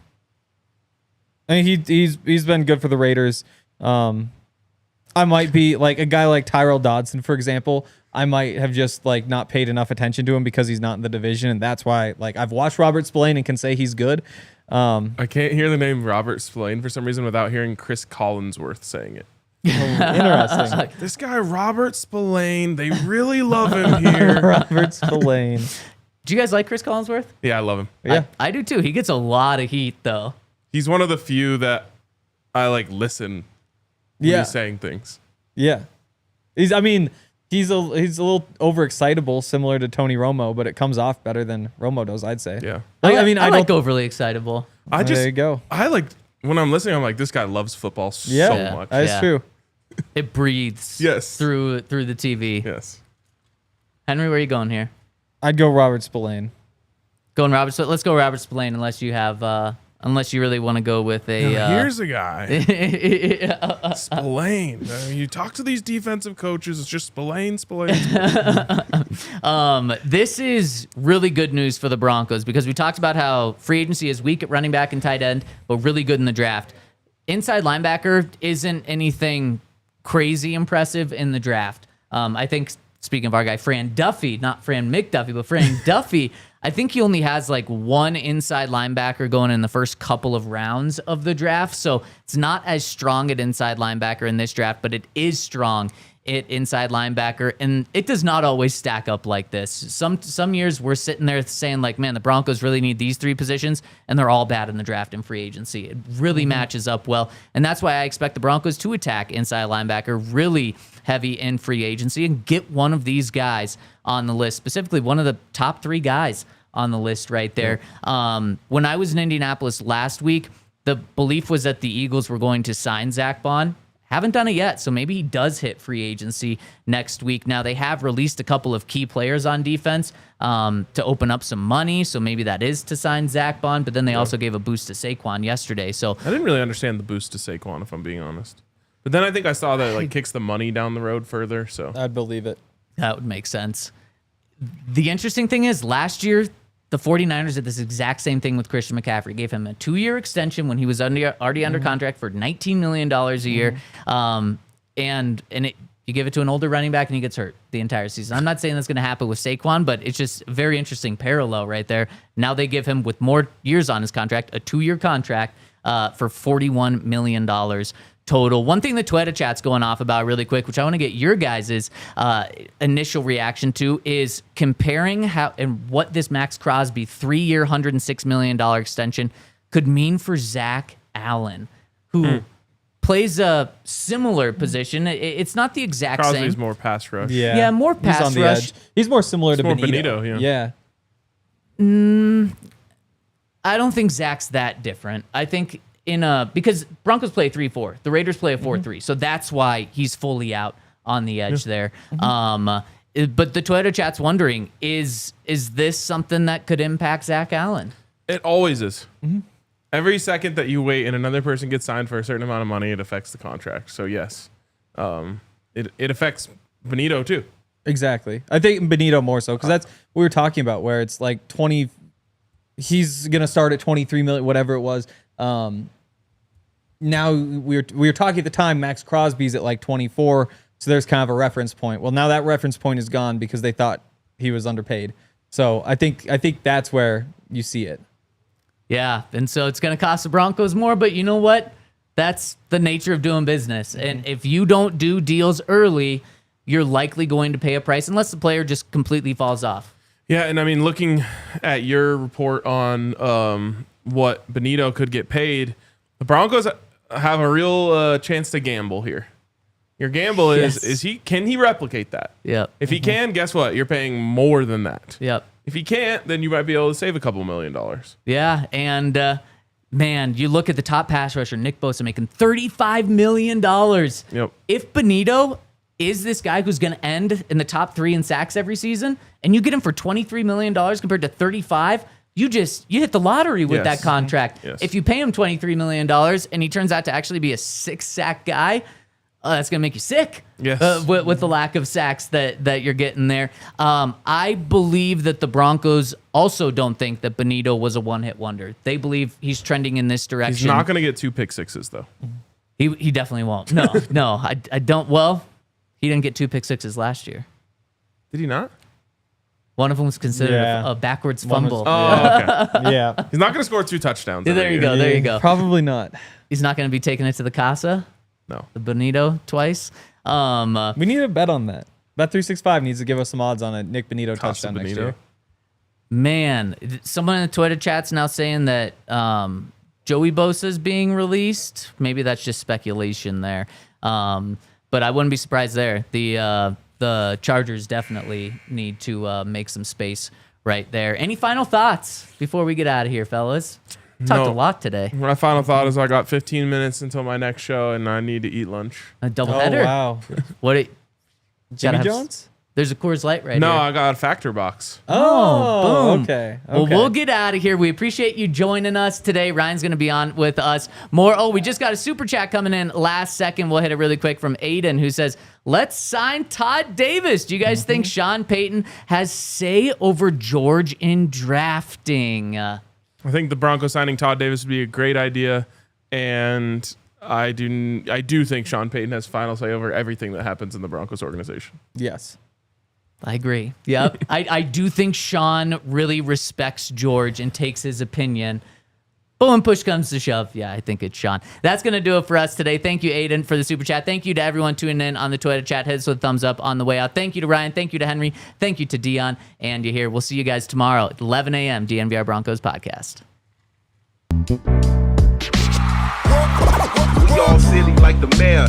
I mean, he's been good for the Raiders. I might be like a guy like Tyrell Dodson, for example. I might have just like not paid enough attention to him because he's not in the division, and that's why like I've watched Robert Spillane and can say he's good. I can't hear the name Robert Spillane for some reason without hearing Chris Collinsworth saying it. Interesting. This guy, Robert Spillane, they really love him here. Robert Spillane. Do you guys like Chris Collinsworth? Yeah, I love him. Yeah. I do too. He gets a lot of heat, though. He's one of the few that I like listen when Yeah. he's saying things. Yeah. He's a little overexcitable, similar to Tony Romo, but it comes off better than Romo does, I'd say. Yeah. Like, I I like don't. overly excitable. There you go. I like when I'm listening, I'm like, this guy loves football Yeah, so much. that is Yeah. true. It breathes Yes. through the TV. Yes. Henry, where are you going here? I'd go Robert Spillane. Going Robert. So let's go Robert Spillane, unless you have, unless you really want to go with a. Now, here's a guy, uh, Spillane. You talk to these defensive coaches, it's just Spillane. This is really good news for the Broncos because we talked about how free agency is weak at running back and tight end, but really good in the draft. Inside linebacker isn't anything crazy impressive in the draft. I think, speaking of our guy, Fran Duffy, not Fran McDuffie, but Fran Duffy, I think he only has like one inside linebacker going in the first couple of rounds of the draft. So it's not as strong at inside linebacker in this draft, but it is strong inside linebacker, and it does not always stack up like this. Some years we're sitting there saying like, man, the Broncos really need these 3 positions, and they're all bad in the draft and free agency. It really matches up well, and that's why I expect the Broncos to attack inside linebacker really heavy in free agency and get one of these guys on the list, specifically one of the top 3 guys on the list right there. When I was in Indianapolis last week, the belief was that the Eagles were going to sign Zack Baun. Haven't done it yet, so maybe he does hit free agency next week. Now, they have released a couple of key players on defense to open up some money, so maybe that is to sign Zack Baun, but then they also gave a boost to Saquon yesterday. So I didn't really understand the boost to Saquon, if I'm being honest. But then I think I saw that it like kicks the money down the road further. So I'd believe it. that would make sense. The interesting thing is, last year, the 49ers did this exact same thing with Christian McCaffrey. Gave him a 2-year extension when he was already under contract for $19 million a year. You give it to an older running back and he gets hurt the entire season. I'm not saying that's going to happen with Saquon, but it's just a very interesting parallel right there. Now they give him, with more years on his contract, a 2-year contract for $41 million total. One thing the Twitter chat's going off about really quick, which I want to get your guys' initial reaction to, is comparing how and what this Max Crosby 3-year, $106 million extension could mean for Zack Allen, who plays a similar position. It's not the exact Crosby's same. more pass rush. Yeah, more pass He's on the rush. edge. He's more similar to more Benito. yeah. I don't think Zach's that different. I think because Broncos play 3-4, the Raiders play a 4-3, so that's why he's fully out on the edge there. But the Twitter chat's wondering, is this something that could impact Zack Allen? It always is. Every second that you wait and another person gets signed for a certain amount of money, it affects the contract. So yes, it affects Benito too. Exactly. I think Benito more so, because that's what we were talking about, where it's like 20. He's gonna start at 23 million, whatever it was. Now we were talking at the time, Max Crosby's at like 24, so there's kind of a reference point. Well, now that reference point is gone because they thought he was underpaid. So I think that's where you see it. Yeah, and so it's going to cost the Broncos more, but you know what? That's the nature of doing business. And if you don't do deals early, you're likely going to pay a price unless the player just completely falls off. Yeah, and I mean, looking at your report on what Benito could get paid, the Broncos have a real chance to gamble here. Your gamble is can he replicate that? Yep. If he can, guess what? You're paying more than that. Yep. If he can't, then you might be able to save a couple $1 million. Yeah, and man, you look at the top pass rusher, Nick Bolton, making $35 million. Yep. If Benito is this guy who's going to end in the top 3 in sacks every season, and you get him for $23 million compared to $35, you hit the lottery with that contract. Yes. If you pay him $23 million and he turns out to actually be a 6-sack guy, that's going to make you sick. Yes. With the lack of sacks that you're getting there. I believe that the Broncos also don't think that Benito was a one-hit wonder. They believe he's trending in this direction. He's not going to get 2 pick sixes, though. He definitely won't. No, I don't. Well, he didn't get 2 pick sixes last year. Did he not? One of them was considered a backwards fumble. Oh, okay. Yeah. He's not going to score 2 touchdowns. Yeah, there you go. There you go. Probably not. He's not going to be taking it to the Casa, No. the Benito twice. We need a bet on that. Bet365 needs to give us some odds on a Nick Benito touchdown next year. Man, someone in the Twitter chat's now saying that Joey Bosa's being released. Maybe that's just speculation there. But I wouldn't be surprised there. The Chargers definitely need to make some space right there. Any final thoughts before we get out of here, fellas? Talked a lot today. My final thought is I got 15 minutes until my next show, and I need to eat lunch. A doubleheader. Oh, wow. What? Jimmy John's? There's a Coors Light right No, here. I got a Factor box. Oh, boom. Okay. Well, we'll get out of here. We appreciate you joining us today. Ryan's going to be on with us more. Oh, we just got a super chat coming in last second. We'll hit it really quick from Aiden, who says, let's sign Todd Davis. Do you guys think Sean Payton has say over George in drafting? I think the Broncos signing Todd Davis would be a great idea, and I do think Sean Payton has final say over everything that happens in the Broncos organization. Yes. I agree. Yep. I do think Sean really respects George and takes his opinion But when push comes to shove, yeah, I think it's Sean. That's going to do it for us today. Thank you, Aiden, for the super chat. Thank you to everyone tuning in on the Twitter chat. Hit us with a thumbs up on the way out. Thank you to Ryan. Thank you to Henry. Thank you to Dion. And you're here. We'll see you guys tomorrow at 11 a.m. DNVR Broncos Podcast. We all silly like the mayor.